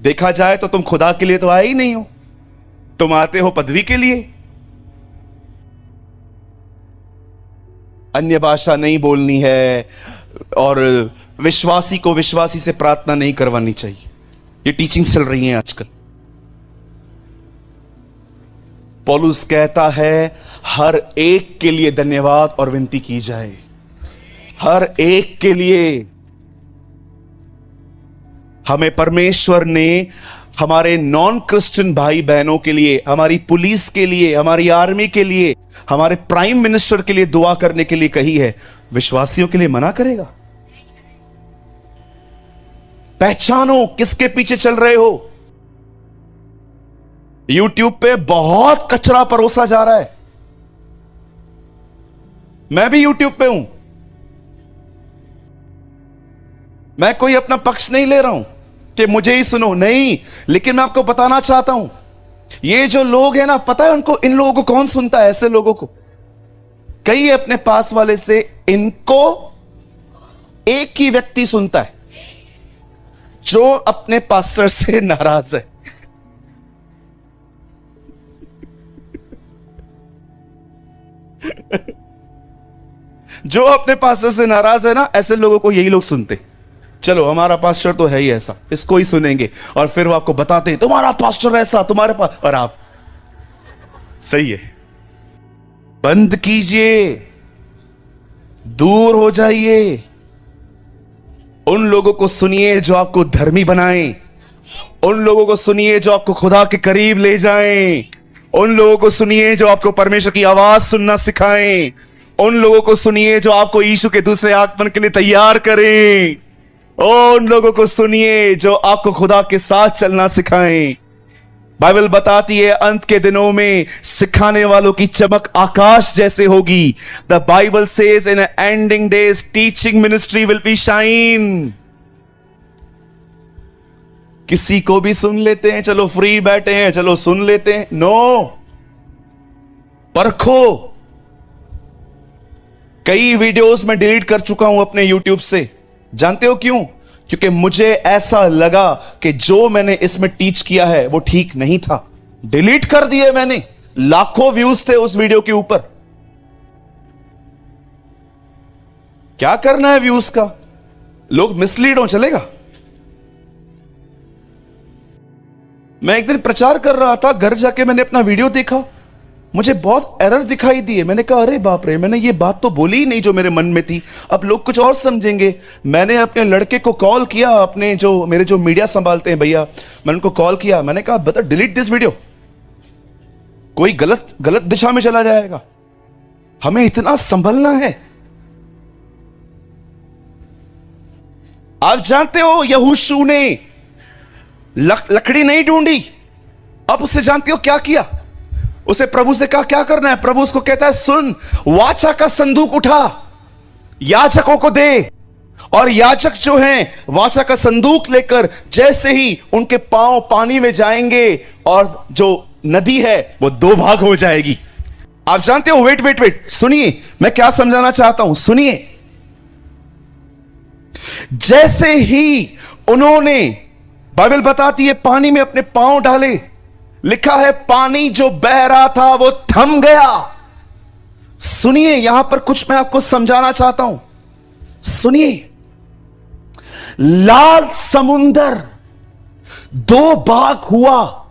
देखा जाए तो तुम खुदा के लिए तो आए ही नहीं हो, तुम आते हो पदवी के लिए। अन्य भाषा नहीं बोलनी है और विश्वासी को विश्वासी से प्रार्थना नहीं करवानी चाहिए। ये टीचिंग चल रही है आजकल। पौलुस कहता है हर एक के लिए धन्यवाद और विनती की जाए, हर एक के लिए। हमें परमेश्वर ने हमारे नॉन क्रिश्चियन भाई बहनों के लिए, हमारी पुलिस के लिए, हमारी आर्मी के लिए, हमारे प्राइम मिनिस्टर के लिए दुआ करने के लिए कही है। विश्वासियों के लिए मना करेगा? पहचानो किसके पीछे चल रहे हो। यूट्यूब पे बहुत कचरा परोसा जा रहा है। मैं भी यूट्यूब पे हूं, मैं कोई अपना पक्ष नहीं ले रहा हूं कि मुझे ही सुनो, नहीं, लेकिन मैं आपको बताना चाहता हूं, ये जो लोग हैं ना, पता है उनको, इन लोगों को कौन सुनता है? ऐसे लोगों को कई अपने पास वाले से, इनको एक ही व्यक्ति सुनता है जो अपने पास्टर से नाराज है। जो अपने पास्टर से नाराज है ना, ऐसे लोगों को यही लोग सुनते। चलो हमारा पास्टर तो है ही ऐसा, इसको ही सुनेंगे। और फिर वो आपको बताते हैं तुम्हारा पास्टर ऐसा, तुम्हारे पास, और आप सही है। बंद कीजिए, दूर हो जाइए। उन लोगों को सुनिए जो आपको धर्मी बनाएं, उन लोगों को सुनिए जो आपको खुदा के करीब ले जाएं, उन लोगों को सुनिए जो आपको परमेश्वर की आवाज सुनना सिखाएं, उन लोगों को सुनिए जो आपको यीशु के दूसरे आगमन के लिए तैयार करें, उन लोगों को सुनिए जो आपको खुदा के साथ चलना सिखाएं। बाइबल बताती है अंत के दिनों में सिखाने वालों की चमक आकाश जैसे होगी। The Bible says in ending days teaching ministry will be shine. किसी को भी सुन लेते हैं, चलो फ्री बैठे हैं चलो सुन लेते हैं, नो, परखो। कई वीडियोस में डिलीट कर चुका हूं अपने यूट्यूब से। जानते हो क्यों? क्योंकि मुझे ऐसा लगा कि जो मैंने इसमें टीच किया है वो ठीक नहीं था। डिलीट कर दिए मैंने। लाखों व्यूज थे उस वीडियो के ऊपर। क्या करना है व्यूज का? लोग मिसलीड हो, चलेगा? मैं एक दिन प्रचार कर रहा था, घर जाके मैंने अपना वीडियो देखा, मुझे बहुत एरर दिखाई दिए। मैंने कहा अरे बाप रे, मैंने ये बात तो बोली ही नहीं जो मेरे मन में थी, अब लोग कुछ और समझेंगे। मैंने अपने लड़के को कॉल किया, अपने जो मेरे जो मीडिया संभालते हैं भैया, मैंने उनको कॉल किया, मैंने कहा बता डिलीट दिस वीडियो, कोई गलत दिशा में चला जाएगा। हमें इतना संभलना है। आप जानते हो यहोशू ने लकड़ी नहीं ढूंढी, अब उससे जानते हो क्या किया? उसे प्रभु से कहा क्या करना है? प्रभु उसको कहता है सुन, वाचा का संदूक उठा, याजकों को दे और याजक जो हैं वाचा का संदूक लेकर जैसे ही उनके पांव पानी में जाएंगे और जो नदी है वो दो भाग हो जाएगी। आप जानते हो, वेट वेट वेट, सुनिए मैं क्या समझाना चाहता हूं, सुनिए। जैसे ही उन्होंने, बाइबल बताती है, पानी में अपने पांव डाले, लिखा है पानी जो बह रहा था वो थम गया। सुनिए, यहां पर कुछ मैं आपको समझाना चाहता हूं, सुनिए। लाल समुंदर दो भाग हुआ,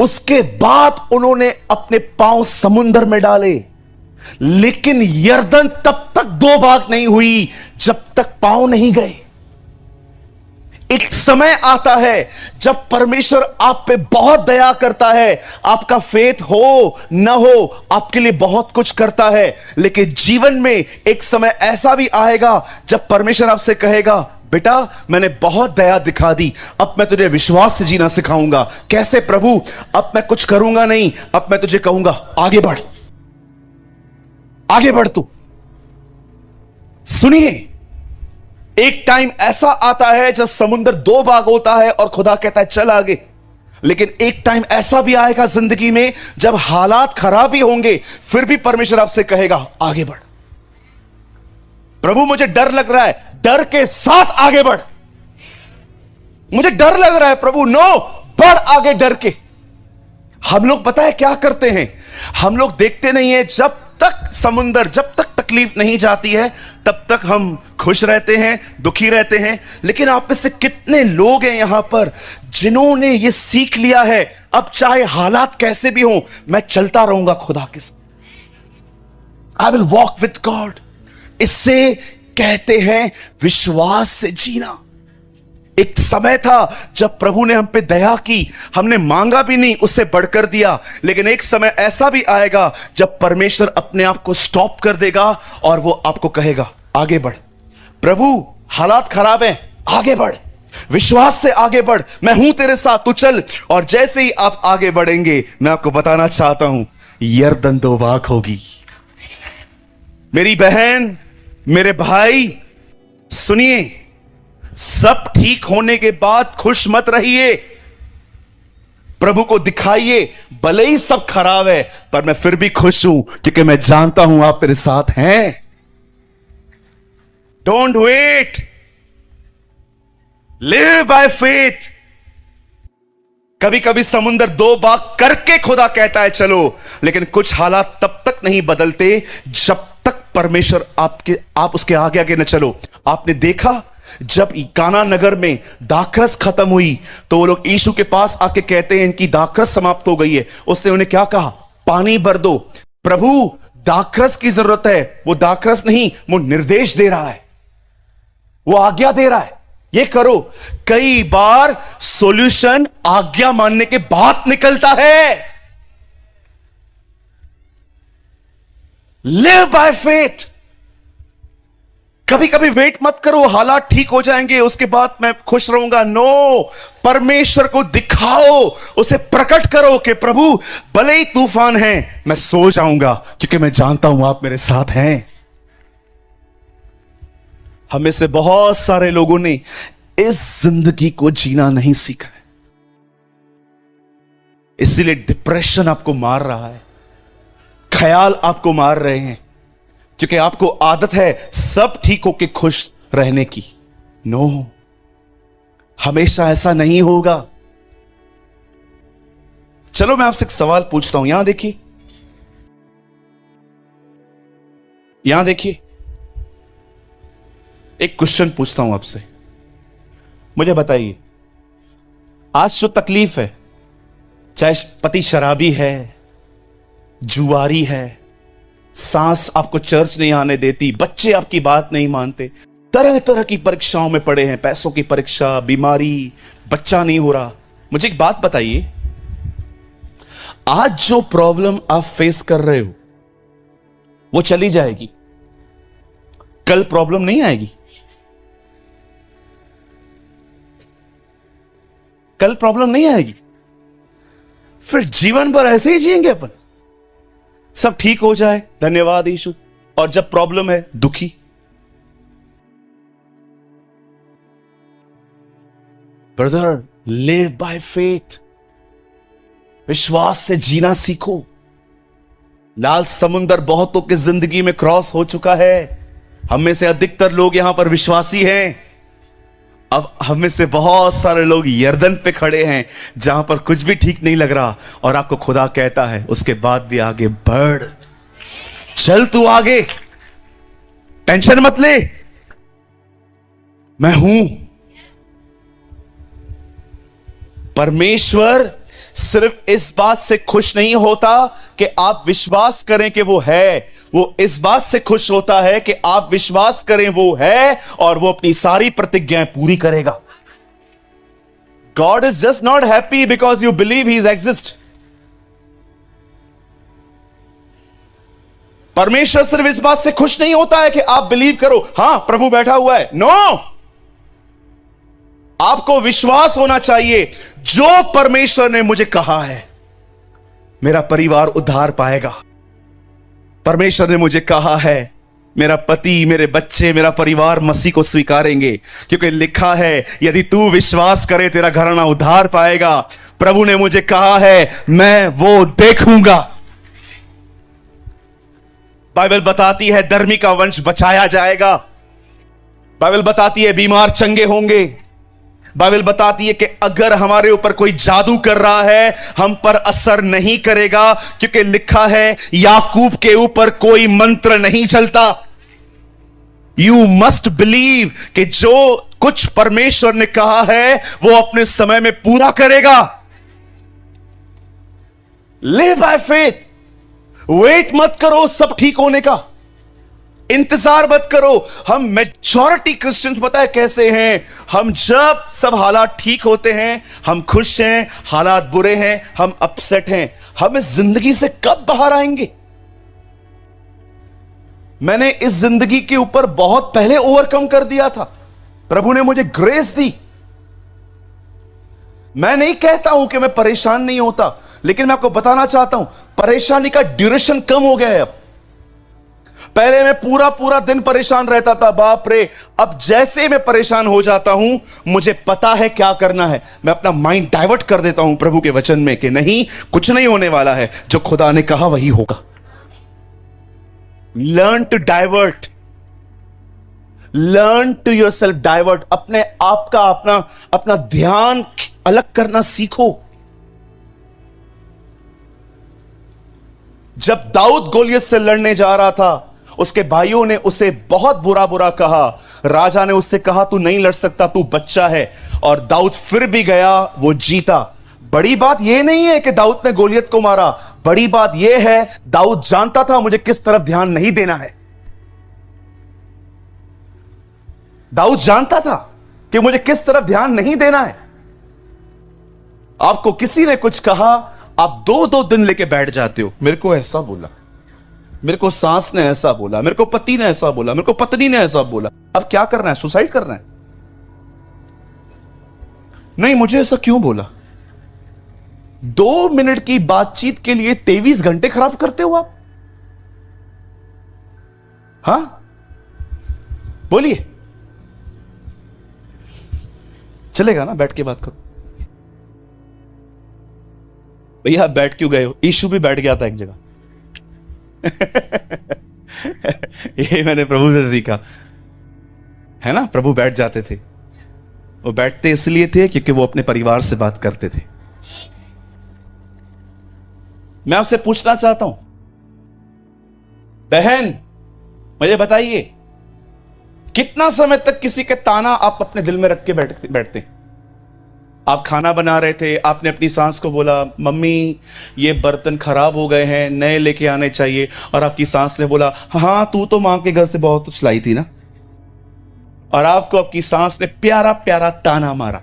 उसके बाद उन्होंने अपने पांव समुंदर में डाले, लेकिन यरदन तब तक दो भाग नहीं हुई जब तक पांव नहीं गए। एक समय आता है जब परमेश्वर आप पे बहुत दया करता है, आपका फेथ हो न हो, आपके लिए बहुत कुछ करता है, लेकिन जीवन में एक समय ऐसा भी आएगा जब परमेश्वर आपसे कहेगा, बेटा मैंने बहुत दया दिखा दी, अब मैं तुझे विश्वास से जीना सिखाऊंगा। कैसे प्रभु? अब मैं कुछ करूंगा नहीं, अब मैं तुझे कहूंगा आगे बढ़, आगे बढ़ तू। सुनिए, एक टाइम ऐसा आता है जब समुद्र दो भाग होता है और खुदा कहता है चल आगे, लेकिन एक टाइम ऐसा भी आएगा जिंदगी में जब हालात खराब भी होंगे, फिर भी परमेश्वर आपसे कहेगा आगे बढ़। प्रभु मुझे डर लग रहा है, डर के साथ आगे बढ़। मुझे डर लग रहा है प्रभु, नो, बढ़ आगे डर के। हम लोग पता है क्या करते हैं, हम लोग देखते नहीं है, जब तक समुंदर, जब तक तकलीफ नहीं जाती है तब तक हम खुश रहते हैं, दुखी रहते हैं। लेकिन आप में से कितने लोग हैं यहां पर जिन्होंने ये सीख लिया है, अब चाहे हालात कैसे भी हों मैं चलता रहूंगा खुदा के साथ, I will walk with God. इससे कहते हैं विश्वास से जीना। एक समय था जब प्रभु ने हम पे दया की, हमने मांगा भी नहीं, उससे बढ़कर दिया। लेकिन एक समय ऐसा भी आएगा जब परमेश्वर अपने आप को स्टॉप कर देगा और वो आपको कहेगा आगे बढ़। प्रभु हालात खराब हैं, आगे बढ़, विश्वास से आगे बढ़, मैं हूं तेरे साथ, तू चल। और जैसे ही आप आगे बढ़ेंगे, मैं आपको बताना चाहता हूं, यरदन दो भाग होगी। मेरी बहन, मेरे भाई, सुनिए, सब ठीक होने के बाद खुश मत रहिए, प्रभु को दिखाइए, भले ही सब खराब है पर मैं फिर भी खुश हूं क्योंकि मैं जानता हूं आप मेरे साथ हैं। Don't wait, live by faith. कभी कभी समुंदर दो भाग करके खुदा कहता है चलो, लेकिन कुछ हालात तब तक नहीं बदलते जब तक परमेश्वर आप उसके आगे आगे न चलो। आपने देखा जब काना नगर में दाखरस खत्म हुई तो वो लोग यीशु के पास आके कहते हैं इनकी दाखरस समाप्त हो गई है। उसने उन्हें क्या कहा? पानी भर दो। प्रभु दाखरस की जरूरत है, वो दाखरस नहीं, वो निर्देश दे रहा है, वो आज्ञा दे रहा है, ये करो। कई बार सॉल्यूशन आज्ञा मानने के बाद निकलता है। Live by faith. कभी कभी वेट मत करो हालात ठीक हो जाएंगे उसके बाद मैं खुश रहूंगा। नो, परमेश्वर को दिखाओ, उसे प्रकट करो कि प्रभु भले ही तूफान है मैं सो जाऊंगा क्योंकि मैं जानता हूं आप मेरे साथ हैं। हमें से बहुत सारे लोगों ने इस जिंदगी को जीना नहीं सीखा है, इसीलिए डिप्रेशन आपको मार रहा है, ख्याल आपको मार रहे हैं, क्योंकि आपको आदत है सब ठीक होके खुश रहने की। नो, हमेशा ऐसा नहीं होगा। चलो मैं आपसे एक सवाल पूछता हूं, यहां देखिए, यहां देखिए, एक क्वेश्चन पूछता हूं आपसे, मुझे बताइए आज जो तकलीफ है, चाहे पति शराबी है, जुआरी है, सास आपको चर्च नहीं आने देती, बच्चे आपकी बात नहीं मानते, तरह तरह की परीक्षाओं में पड़े हैं, पैसों की परीक्षा, बीमारी, बच्चा नहीं हो रहा, मुझे एक बात बताइए, आज जो प्रॉब्लम आप फेस कर रहे हो वो चली जाएगी, कल प्रॉब्लम नहीं आएगी, कल प्रॉब्लम नहीं आएगी, फिर जीवन भर ऐसे ही जिएंगे अपन, सब ठीक हो जाए धन्यवाद यीशु, और जब प्रॉब्लम है दुखी। ब्रदर, लिव बाय फेथ, विश्वास से जीना सीखो। लाल समुंदर बहुतों की जिंदगी में क्रॉस हो चुका है। हम में से अधिकतर लोग यहां पर विश्वासी हैं। अब हम में से बहुत सारे लोग यर्दन पे खड़े हैं, जहां पर कुछ भी ठीक नहीं लग रहा, और आपको खुदा कहता है उसके बाद भी आगे बढ़, चल तू आगे, टेंशन मत ले, मैं हूं। परमेश्वर सिर्फ इस बात से खुश नहीं होता कि आप विश्वास करें कि वो है, वो इस बात से खुश होता है कि आप विश्वास करें वो है और वो अपनी सारी प्रतिज्ञाएं पूरी करेगा। God is just not happy because you believe He exists. परमेश्वर सिर्फ इस बात से खुश नहीं होता है कि आप बिलीव करो, हां प्रभु बैठा हुआ है। नो, आपको विश्वास होना चाहिए, जो परमेश्वर ने मुझे कहा है मेरा परिवार उद्धार पाएगा। परमेश्वर ने मुझे कहा है मेरा पति, मेरे बच्चे, मेरा परिवार मसीह को स्वीकारेंगे, क्योंकि लिखा है यदि तू विश्वास करे तेरा घराना उद्धार पाएगा। प्रभु ने मुझे कहा है मैं वो देखूंगा। बाइबल बताती है धर्मी का वंश बचाया जाएगा। बाइबल बताती है बीमार चंगे होंगे। बाइबल बताती है कि अगर हमारे ऊपर कोई जादू कर रहा है हम पर असर नहीं करेगा, क्योंकि लिखा है याकूब के ऊपर कोई मंत्र नहीं चलता। यू मस्ट बिलीव कि जो कुछ परमेश्वर ने कहा है वो अपने समय में पूरा करेगा। Live by faith. वेट मत करो सब ठीक होने का, इंतजार मत करो। हम मेजॉरिटी क्रिश्चियंस पता है कैसे हैं, हम जब सब हालात ठीक होते हैं हम खुश हैं, हालात बुरे हैं हम अपसेट हैं। हम इस जिंदगी से कब बाहर आएंगे? मैंने इस जिंदगी के ऊपर बहुत पहले ओवरकम कर दिया था। प्रभु ने मुझे ग्रेस दी। मैं नहीं कहता हूं कि मैं परेशान नहीं होता, लेकिन मैं आपको बताना चाहता हूं परेशानी का ड्यूरेशन कम हो गया है। अब पहले मैं पूरा पूरा दिन परेशान रहता था, बाप रे। अब जैसे मैं परेशान हो जाता हूं मुझे पता है क्या करना है, मैं अपना माइंड डाइवर्ट कर देता हूं प्रभु के वचन में कि नहीं, कुछ नहीं होने वाला है, जो खुदा ने कहा वही होगा। Learn to divert, learn to yourself divert. अपने आप का अपना ध्यान अलग करना सीखो। जब दाऊद गोलियत से लड़ने जा रहा था उसके भाइयों ने उसे बहुत बुरा बुरा कहा। राजा ने उससे कहा तू नहीं लड़ सकता, तू बच्चा है, और दाऊद फिर भी गया, वो जीता। बड़ी बात यह नहीं है कि दाऊद ने गोलियत को मारा, बड़ी बात यह है दाऊद जानता था मुझे किस तरफ ध्यान नहीं देना है। दाऊद जानता था कि मुझे किस तरफ ध्यान नहीं देना है। आपको किसी ने कुछ कहा, आप 2-2 दिन लेके बैठ जाते हो, मेरे को ऐसा बोला, मेरे को सास ने ऐसा बोला, मेरे को पति ने ऐसा बोला, मेरे को पत्नी ने ऐसा बोला। अब क्या करना है? सुसाइड करना है? नहीं, मुझे ऐसा क्यों बोला? 2 मिनट की बातचीत के लिए 23 घंटे खराब करते हो आप। हां, बोलिए। चलेगा ना? बैठ के बात करो। भैया आप बैठ क्यों गए हो? यीशु भी बैठ गया था एक जगह। ये मैंने प्रभु से सीखा है ना। प्रभु बैठ जाते थे, वो बैठते इसलिए थे क्योंकि वो अपने परिवार से बात करते थे। मैं आपसे पूछना चाहता हूं बहन, मुझे बताइए कितना समय तक किसी के ताना आप अपने दिल में रख के बैठते हैं? आप खाना बना रहे थे, आपने अपनी सास को बोला मम्मी ये बर्तन खराब हो गए हैं, नए लेके आने चाहिए, और आपकी सास ने बोला हाँ तू तो मां के घर से बहुत कुछ लाई थी ना, और आपको आपकी सास ने प्यारा प्यारा ताना मारा।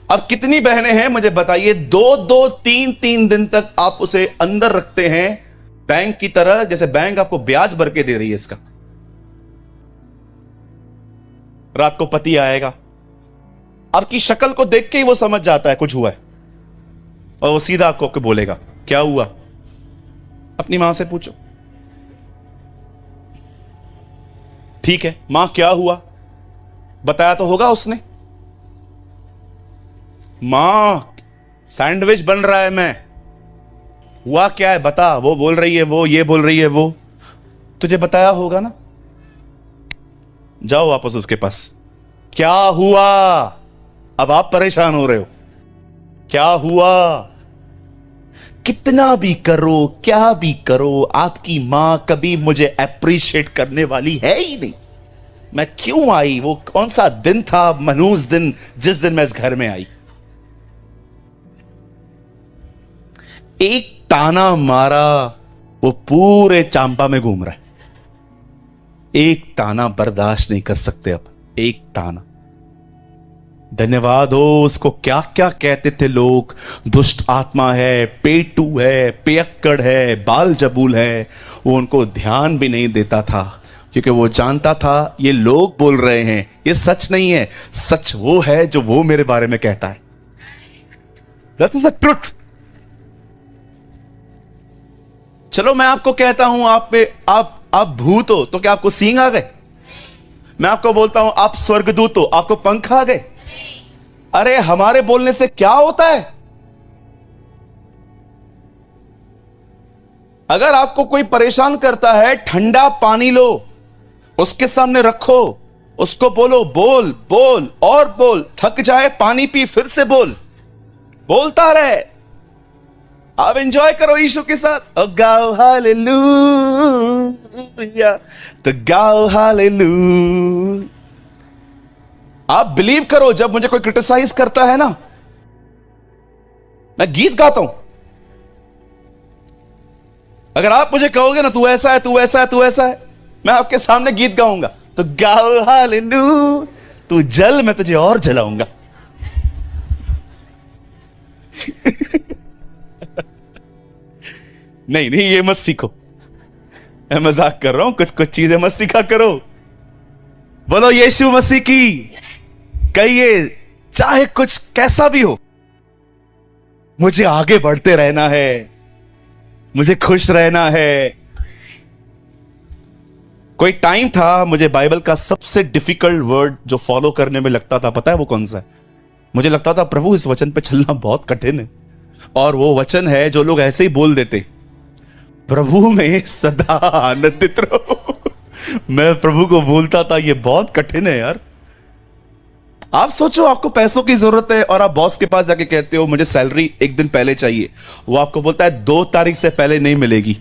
अब कितनी बहनें हैं मुझे बताइए 2-2, 3-3 दिन तक आप उसे अंदर रखते हैं बैंक की तरह, जैसे बैंक आपको ब्याज भर के दे रही है इसका। रात को पति आएगा, आपकी शक्ल को देख के ही वो समझ जाता है कुछ हुआ है, और वो सीधा आपको बोलेगा क्या हुआ? अपनी मां से पूछो। ठीक है मां क्या हुआ? बताया तो होगा उसने। मां सैंडविच बन रहा है, मैं हुआ क्या है बता, वो बोल रही है वो, ये बोल रही है वो, तुझे बताया होगा ना, जाओ वापस उसके पास। क्या हुआ? अब आप परेशान हो रहे हो, क्या हुआ? कितना भी करो, क्या भी करो, आपकी मां कभी मुझे अप्रिशिएट करने वाली है ही नहीं। मैं क्यों आई? वो कौन सा दिन था, मनूस दिन, जिस दिन मैं इस घर में आई? एक ताना मारा, वो पूरे चांपा में घूम रहा है। एक ताना बर्दाश्त नहीं कर सकते अब, एक ताना। धन्यवाद हो उसको, क्या क्या कहते थे लोग, दुष्ट आत्मा है, पेटू है, पियक्कड़ है, बाल जबूल है। वो उनको ध्यान भी नहीं देता था, क्योंकि वो जानता था ये लोग बोल रहे हैं, ये सच नहीं है। सच वो है जो वो मेरे बारे में कहता है। That is the truth. चलो मैं आपको कहता हूं आप भूत हो, तो क्या आपको सींग आ गए? मैं आपको बोलता हूं आप स्वर्गदूत हो, आपको पंख आ गए? अरे हमारे बोलने से क्या होता है? अगर आपको कोई परेशान करता है, ठंडा पानी लो, उसके सामने रखो, उसको बोलो बोल बोल और बोल, थक जाए पानी पी, फिर से बोल, बोलता रहे। आप एंजॉय करो यीशु के साथ। गाओ हालेलुया, तो गाओ हालेलुया। आप बिलीव करो, जब मुझे कोई क्रिटिसाइज करता है ना, मैं गीत गाता हूं। अगर आप मुझे कहोगे ना तू ऐसा है, तू ऐसा है, तू ऐसा है, मैं आपके सामने गीत गाऊंगा। तो गाओ हालेलुया, तू जल, मैं तुझे और जलाऊंगा। नहीं नहीं, ये मत सीखो, मैं मजाक कर रहा हूं। कुछ कुछ चीजें मत सीखा करो। बोलो यीशु मसीह की, कहिए चाहे कुछ कैसा भी हो, मुझे आगे बढ़ते रहना है, मुझे खुश रहना है। कोई टाइम था मुझे बाइबल का सबसे डिफिकल्ट वर्ड जो फॉलो करने में लगता था, पता है वो कौन सा है? मुझे लगता था प्रभु इस वचन पे चलना बहुत कठिन है, और वो वचन है जो लोग ऐसे ही बोल देते, प्रभु में सदा आनंदित रहो। मैं प्रभु को बोलता था ये बहुत कठिन है यार। आप सोचो, आपको पैसों की जरूरत है और आप बॉस के पास जाके कहते हो मुझे सैलरी एक दिन पहले चाहिए, वो आपको बोलता है 2 तारीख से पहले नहीं मिलेगी।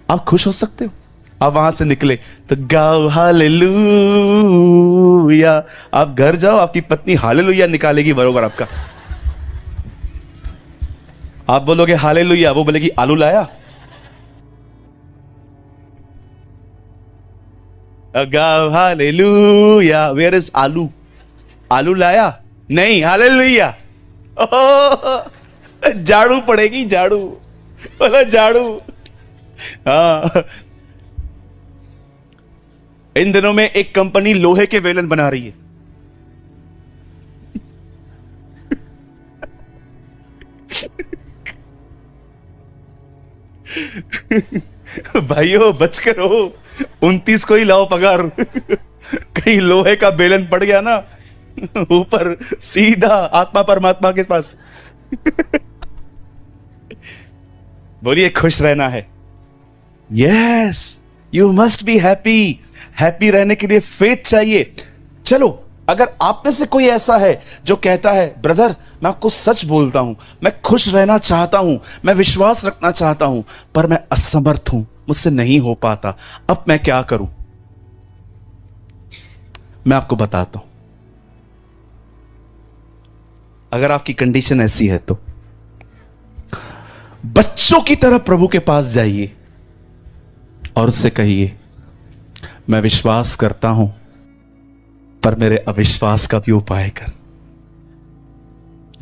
आप खुश हो सकते हो? आप वहां से निकले तो गाओ हालेलुया, आप घर जाओ, आपकी पत्नी हालेलुया निकालेगी बरोबर आपका। आप बोलोगे हालेलुया, वो बोलेगी आलू लाया? गाओ हालेलुया, वेयर इज आलू? आलू लाया? नहीं, हालेलुया। झाड़ू पड़ेगी, झाड़ू, बोला झाड़ू। हाँ, इन दिनों में एक कंपनी लोहे के वेलन बना रही है। भाइयों बच कर हो, 29 को ही लाओ पगार। कहीं लोहे का बेलन पड़ गया ना ऊपर, सीधा आत्मा परमात्मा के पास। बोलिए खुश रहना है। Yes, you must be happy. Happy रहने के लिए फेथ चाहिए। चलो, अगर आप में से कोई ऐसा है जो कहता है ब्रदर मैं आपको सच बोलता हूं, मैं खुश रहना चाहता हूं, मैं विश्वास रखना चाहता हूं, पर मैं असमर्थ हूं, मुझसे नहीं हो पाता, अब मैं क्या करूं? मैं आपको बताता हूं। अगर आपकी कंडीशन ऐसी है तो बच्चों की तरह प्रभु के पास जाइए और उससे कहिए मैं विश्वास करता हूं, पर मेरे अविश्वास का भी उपाय कर।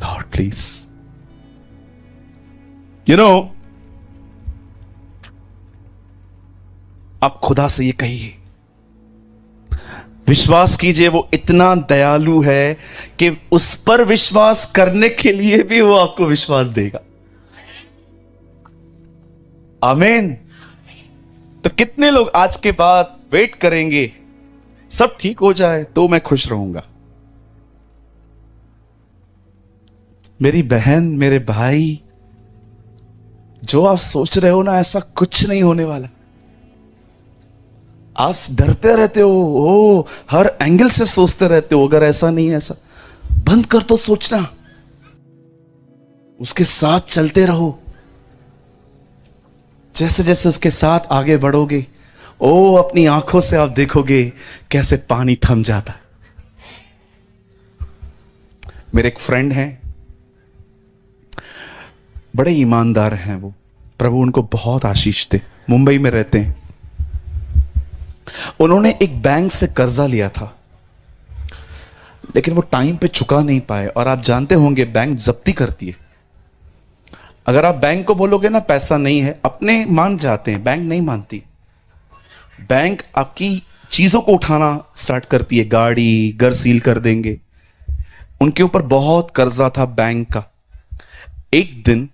लॉर्ड प्लीज, यू नो, आप खुदा से ये कहिए, विश्वास कीजिए वो इतना दयालु है कि उस पर विश्वास करने के लिए भी वो आपको विश्वास देगा। आमीन। तो कितने लोग आज के बाद वेट करेंगे सब ठीक हो जाए तो मैं खुश रहूंगा? मेरी बहन, मेरे भाई, जो आप सोच रहे हो ना, ऐसा कुछ नहीं होने वाला। आप डरते रहते हो, ओ हर एंगल से सोचते रहते हो, अगर ऐसा नहीं है ऐसा, बंद कर दो सोचना, उसके साथ चलते रहो। जैसे जैसे उसके साथ आगे बढ़ोगे, ओ अपनी आंखों से आप देखोगे कैसे पानी थम जाता है। मेरे एक फ्रेंड हैं, बड़े ईमानदार हैं वो, प्रभु उनको बहुत आशीष दे, मुंबई में रहते हैं। उन्होंने एक बैंक से कर्जा लिया था, लेकिन वो टाइम पे चुका नहीं पाए। और आप जानते होंगे बैंक जब्ती करती है। अगर आप बैंक को बोलोगे ना पैसा नहीं है, अपने मान जाते हैं, बैंक नहीं मानती। बैंक आपकी चीजों को उठाना स्टार्ट करती है, गाड़ी, घर सील कर देंगे। उनके ऊपर बहुत कर्जा था बैंक का। एक दिन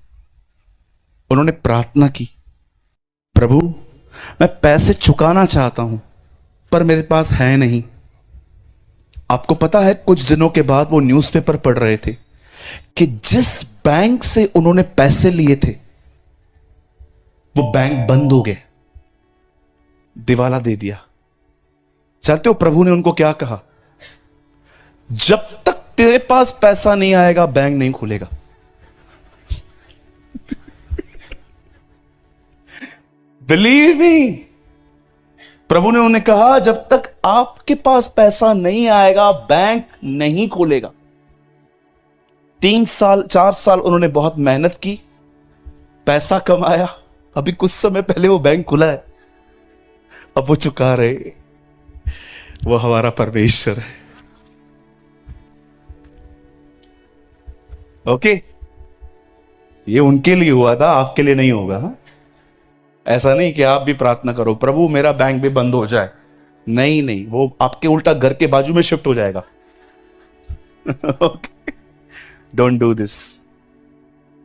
उन्होंने प्रार्थना की, प्रभु मैं पैसे चुकाना चाहता हूं पर मेरे पास है नहीं। आपको पता है, कुछ दिनों के बाद वो न्यूज़पेपर पढ़ रहे थे कि जिस बैंक से उन्होंने पैसे लिए थे वो बैंक बंद हो गए, दिवाला दे दिया। जानते हो प्रभु ने उनको क्या कहा? जब तक तेरे पास पैसा नहीं आएगा बैंक नहीं खुलेगा। बिलीव मी, प्रभु ने उन्हें कहा जब तक आपके पास पैसा नहीं आएगा बैंक नहीं खुलेगा। 3 साल 4 साल उन्होंने बहुत मेहनत की, पैसा कमाया, अभी कुछ समय पहले वो बैंक खुला है, अब वो चुका रहे। वो हमारा परमेश्वर है। ओके, ये उनके लिए हुआ था, आपके लिए नहीं होगा। हा? ऐसा नहीं कि आप भी प्रार्थना करो प्रभु मेरा बैंक भी बंद हो जाए। नहीं नहीं, वो आपके उल्टा घर के बाजू में शिफ्ट हो जाएगा। Okay, don't do this.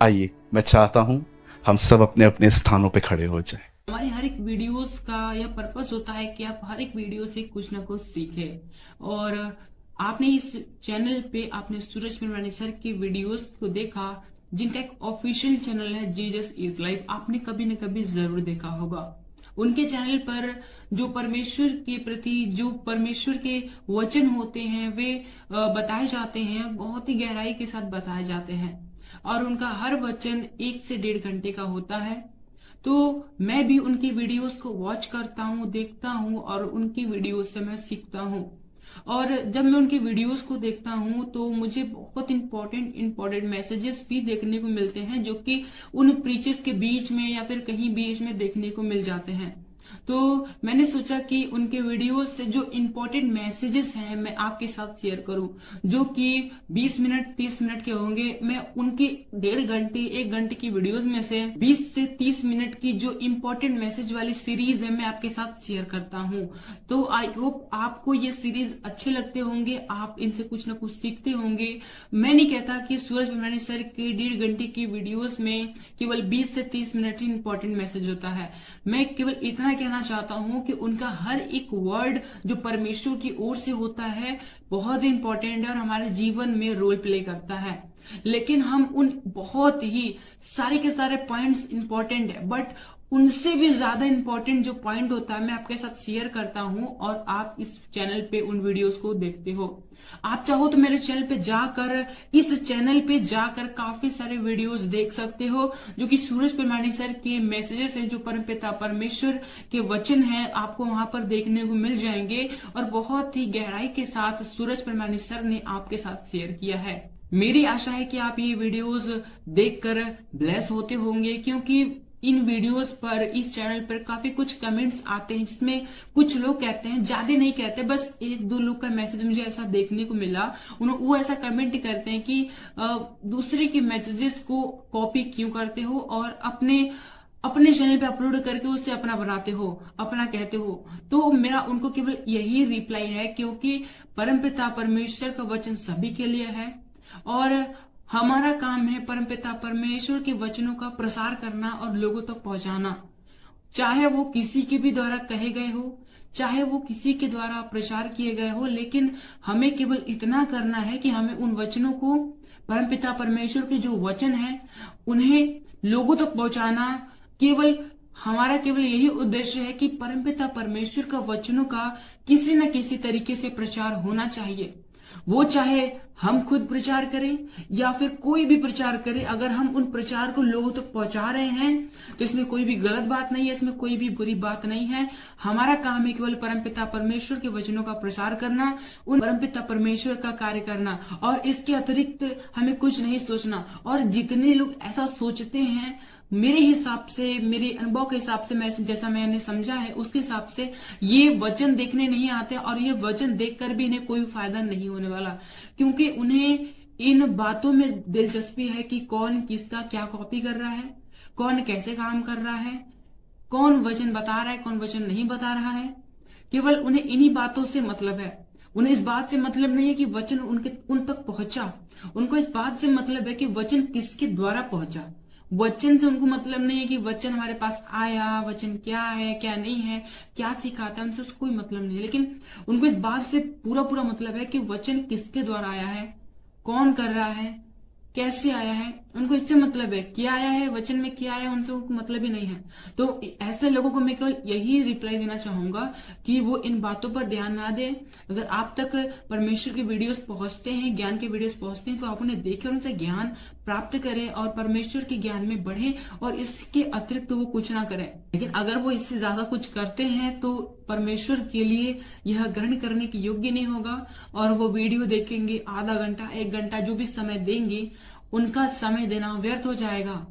आइए, मैं चाहता हूं हम सब अपने अपने स्थानों पे खड़े हो जाएं। हमारे हर एक वीडियोस का यह पर्पस होता है कि आप हर एक वीडियो से कुछ ना कुछ सीखें। और आपने इस चैनल पे आपने सूरज पिरवानी सर की वीडियोस को देखा, जिनका एक ऑफिशियल चैनल है जीसस इज लाइफ, आपने कभी न कभी जरूर देखा होगा। उनके चैनल पर जो परमेश्वर के प्रति, जो परमेश्वर के वचन होते हैं वे बताए जाते हैं, बहुत ही गहराई के साथ बताए जाते हैं। और उनका हर वचन 1 से 1.5 घंटे का होता है। तो मैं भी उनकी वीडियोस को वॉच करता हूँ, देखता हूँ और उनकी वीडियोस से मैं सीखता हूँ। और जब मैं उनकी वीडियोस को देखता हूँ तो मुझे बहुत इंपॉर्टेंट मैसेजेस भी देखने को मिलते हैं, जो कि उन प्रीचेस के बीच में या फिर कहीं बीच में देखने को मिल जाते हैं। तो मैंने सोचा कि उनके वीडियोस से जो इम्पोर्टेंट मैसेजेस हैं मैं आपके साथ शेयर करूं, जो कि 20 मिनट 30 मिनट के होंगे। मैं उनकी 1.5 घंटे 1 घंटे की वीडियोस में से 20 से 30 मिनट की जो इम्पोर्टेंट मैसेज वाली सीरीज है मैं आपके साथ शेयर करता हूं। तो आई होप आपको ये सीरीज अच्छे लगते होंगे, आप इनसे कुछ ना कुछ सीखते होंगे। मैं नहीं कहता कि सूरज पिरवानी सर के 1.5 घंटे की वीडियोस में केवल 20 से 30 मिनट ही इंपॉर्टेंट मैसेज होता है। मैं केवल इतना कहना चाहता हूं कि उनका हर एक वर्ड जो परमेश्वर की ओर से होता है बहुत ही इंपॉर्टेंट है और हमारे जीवन में रोल प्ले करता है। लेकिन हम उन बहुत ही सारे के सारे पॉइंट्स इंपॉर्टेंट है, बट उनसे भी ज्यादा इंपॉर्टेंट जो पॉइंट होता है मैं आपके साथ शेयर करता हूं और आप इस चैनल पे उन वीडियोस को देखते हो। आप चाहो तो मेरे चैनल पे जाकर, इस चैनल पे जाकर काफी सारे वीडियोस देख सकते हो, जो कि सूरज पिरवानी सर के मैसेजेस हैं, जो परमपिता परमेश्वर के वचन हैं, आपको वहां पर देखने को मिल जाएंगे और बहुत ही गहराई के साथ सूरज पिरवानी सर ने आपके साथ शेयर किया है। मेरी आशा है कि आप ये वीडियोस देखकर ब्लेस होते होंगे, क्योंकि इन वीडियोस पर, इस चैनल पर काफी कुछ कमेंट्स आते हैं जिसमें कुछ लोग कहते हैं, ज्यादा नहीं कहते, बस 1-2 लोग का मैसेज मुझे ऐसा देखने को मिला, वो ऐसा कमेंट करते हैं कि दूसरे के मैसेजेस को कॉपी क्यों करते हो और अपने चैनल पे अपलोड करके उसे अपना बनाते हो, अपना कहते हो। तो मेरा उनको केवल यही रिप्लाई है, क्योंकि परमपिता परमेश्वर का वचन सभी के लिए है और हमारा काम है परमपिता परमेश्वर के वचनों का प्रसार करना और लोगों तक पहुंचाना, चाहे वो किसी के भी द्वारा कहे गए हो, चाहे वो किसी के द्वारा प्रचार किए गए हो। लेकिन हमें केवल इतना करना है कि हमें उन वचनों को परमपिता परमेश्वर के जो वचन है उन्हें लोगों तक पहुंचाना हमारा केवल यही उद्देश्य है कि परमपिता परमेश्वर का वचनों का किसी न किसी तरीके से प्रचार होना चाहिए। वो चाहे हम खुद प्रचार करें या फिर कोई भी प्रचार करे, अगर हम उन प्रचार को लोगों तक पहुंचा रहे हैं तो इसमें कोई भी गलत बात नहीं है, इसमें कोई भी बुरी बात नहीं है। हमारा काम है केवल परमपिता परमेश्वर के वचनों का प्रसार करना, उन परमपिता परमेश्वर का कार्य करना, और इसके अतिरिक्त हमें कुछ नहीं सोचना। और जितने लोग ऐसा सोचते हैं, मेरे हिसाब से, मेरे अनुभव के हिसाब से, मैं जैसा मैंने समझा है उसके हिसाब से ये वचन देखने नहीं आते, और ये वचन देखकर भी इन्हें कोई फायदा नहीं होने वाला, क्योंकि उन्हें इन बातों में दिलचस्पी है कि कौन किसका क्या कॉपी कर रहा है, कौन कैसे काम कर रहा है, कौन वचन बता रहा है, कौन वचन नहीं बता रहा है। केवल उन्हें इन्हीं बातों से मतलब है। उन्हें इस बात से मतलब नहीं है कि वचन उन तक पहुंचा। उनको इस बात से मतलब है कि वचन किसके द्वारा पहुंचा। वचन से उनको मतलब नहीं है कि वचन हमारे पास आया, वचन क्या है क्या नहीं है, क्या सिखाता है, उनसे उसको कोई मतलब नहीं है। लेकिन उनको इस बात से पूरा मतलब है कि वचन किसके द्वारा आया है, कौन कर रहा है, कैसे आया है, उनको इससे मतलब है। क्या आया है, वचन में क्या आया, उनसे उनको मतलब ही नहीं है। तो ऐसे लोगों को मैं केवल यही रिप्लाई देना चाहूंगा कि वो इन बातों पर ध्यान ना दें। अगर आप तक परमेश्वर के वीडियोस पहुंचते हैं, ज्ञान के वीडियोस पहुंचते हैं, तो आप उन्हें देखें, उनसे ज्ञान प्राप्त करें और परमेश्वर के ज्ञान में बढ़े, और इसके अतिरिक्त वो कुछ ना करें। लेकिन अगर वो इससे ज्यादा कुछ करते हैं तो परमेश्वर के लिए यह ग्रहण करने के योग्य नहीं होगा, और वो वीडियो देखेंगे, आधा घंटा 1 घंटा जो भी समय देंगे, उनका समय देना व्यर्थ हो जाएगा।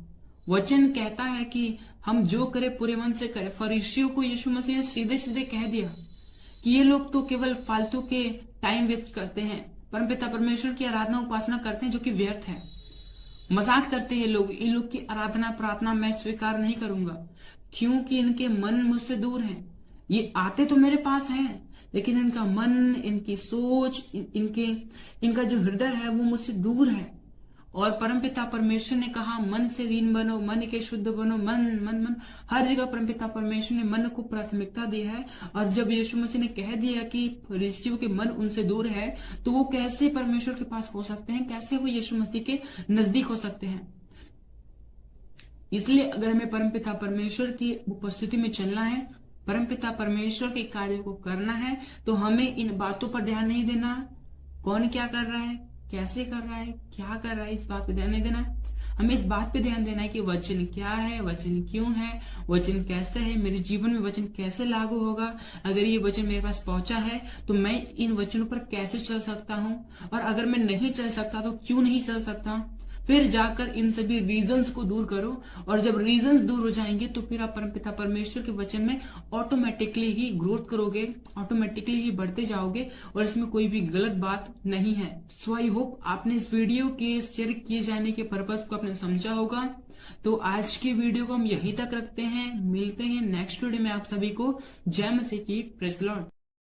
वचन कहता है कि हम जो करें पूरे मन से करें। फरीसियों को यीशु मसीह ने सीधे सीधे कह दिया कि ये लोग तो केवल फालतू के टाइम वेस्ट करते हैं, परमपिता परमेश्वर की आराधना उपासना करते हैं जो कि व्यर्थ है। मजाक करते हैं ये लोग, इन लोग की आराधना प्रार्थना मैं स्वीकार नहीं करूंगा, क्योंकि इनके मन मुझसे दूर हैं। ये आते तो मेरे पास हैं, लेकिन इनका मन, इनकी सोच, इनका जो हृदय है वो मुझसे दूर है। और परमपिता परमेश्वर ने कहा मन से दीन बनो, मन के शुद्ध बनो। मन मन मन हर जगह परमपिता परमेश्वर ने मन को प्राथमिकता दी है। और जब यीशु मसीह ने कह दिया कि फरीसियों के मन उनसे दूर है, तो वो कैसे परमेश्वर के पास हो सकते हैं, कैसे वो यीशु मसीह के नजदीक हो सकते हैं। इसलिए अगर हमें परमपिता परमेश्वर की उपस्थिति में चलना है, परमपिता परमेश्वर के कार्य को करना है, तो हमें इन बातों पर ध्यान नहीं देना, कौन क्या कर रहा है, कैसे कर रहा है, क्या कर रहा है, इस बात पे ध्यान नहीं देना है। हमें इस बात पे ध्यान देना है कि वचन क्या है, वचन क्यों है, वचन कैसे है, मेरे जीवन में वचन कैसे लागू होगा। अगर ये वचन मेरे पास पहुंचा है तो मैं इन वचनों पर कैसे चल सकता हूं, और अगर मैं नहीं चल सकता तो क्यों नहीं चल सकता। फिर जाकर इन सभी रीजंस को दूर करो, और जब रीजंस दूर हो जाएंगे तो फिर आप परमपिता परमेश्वर के वचन में ऑटोमेटिकली ही ग्रोथ करोगे, ऑटोमेटिकली ही बढ़ते जाओगे, और इसमें कोई भी गलत बात नहीं है। सो आई होप आपने इस वीडियो के शेयर किए जाने के पर्पस को आपने समझा होगा। तो आज की वीडियो को हम यहीं तक रखते हैं, मिलते हैं नेक्स्ट वीडियो में। आप सभी को जय मसीह की, प्रेज़ द लॉर्ड।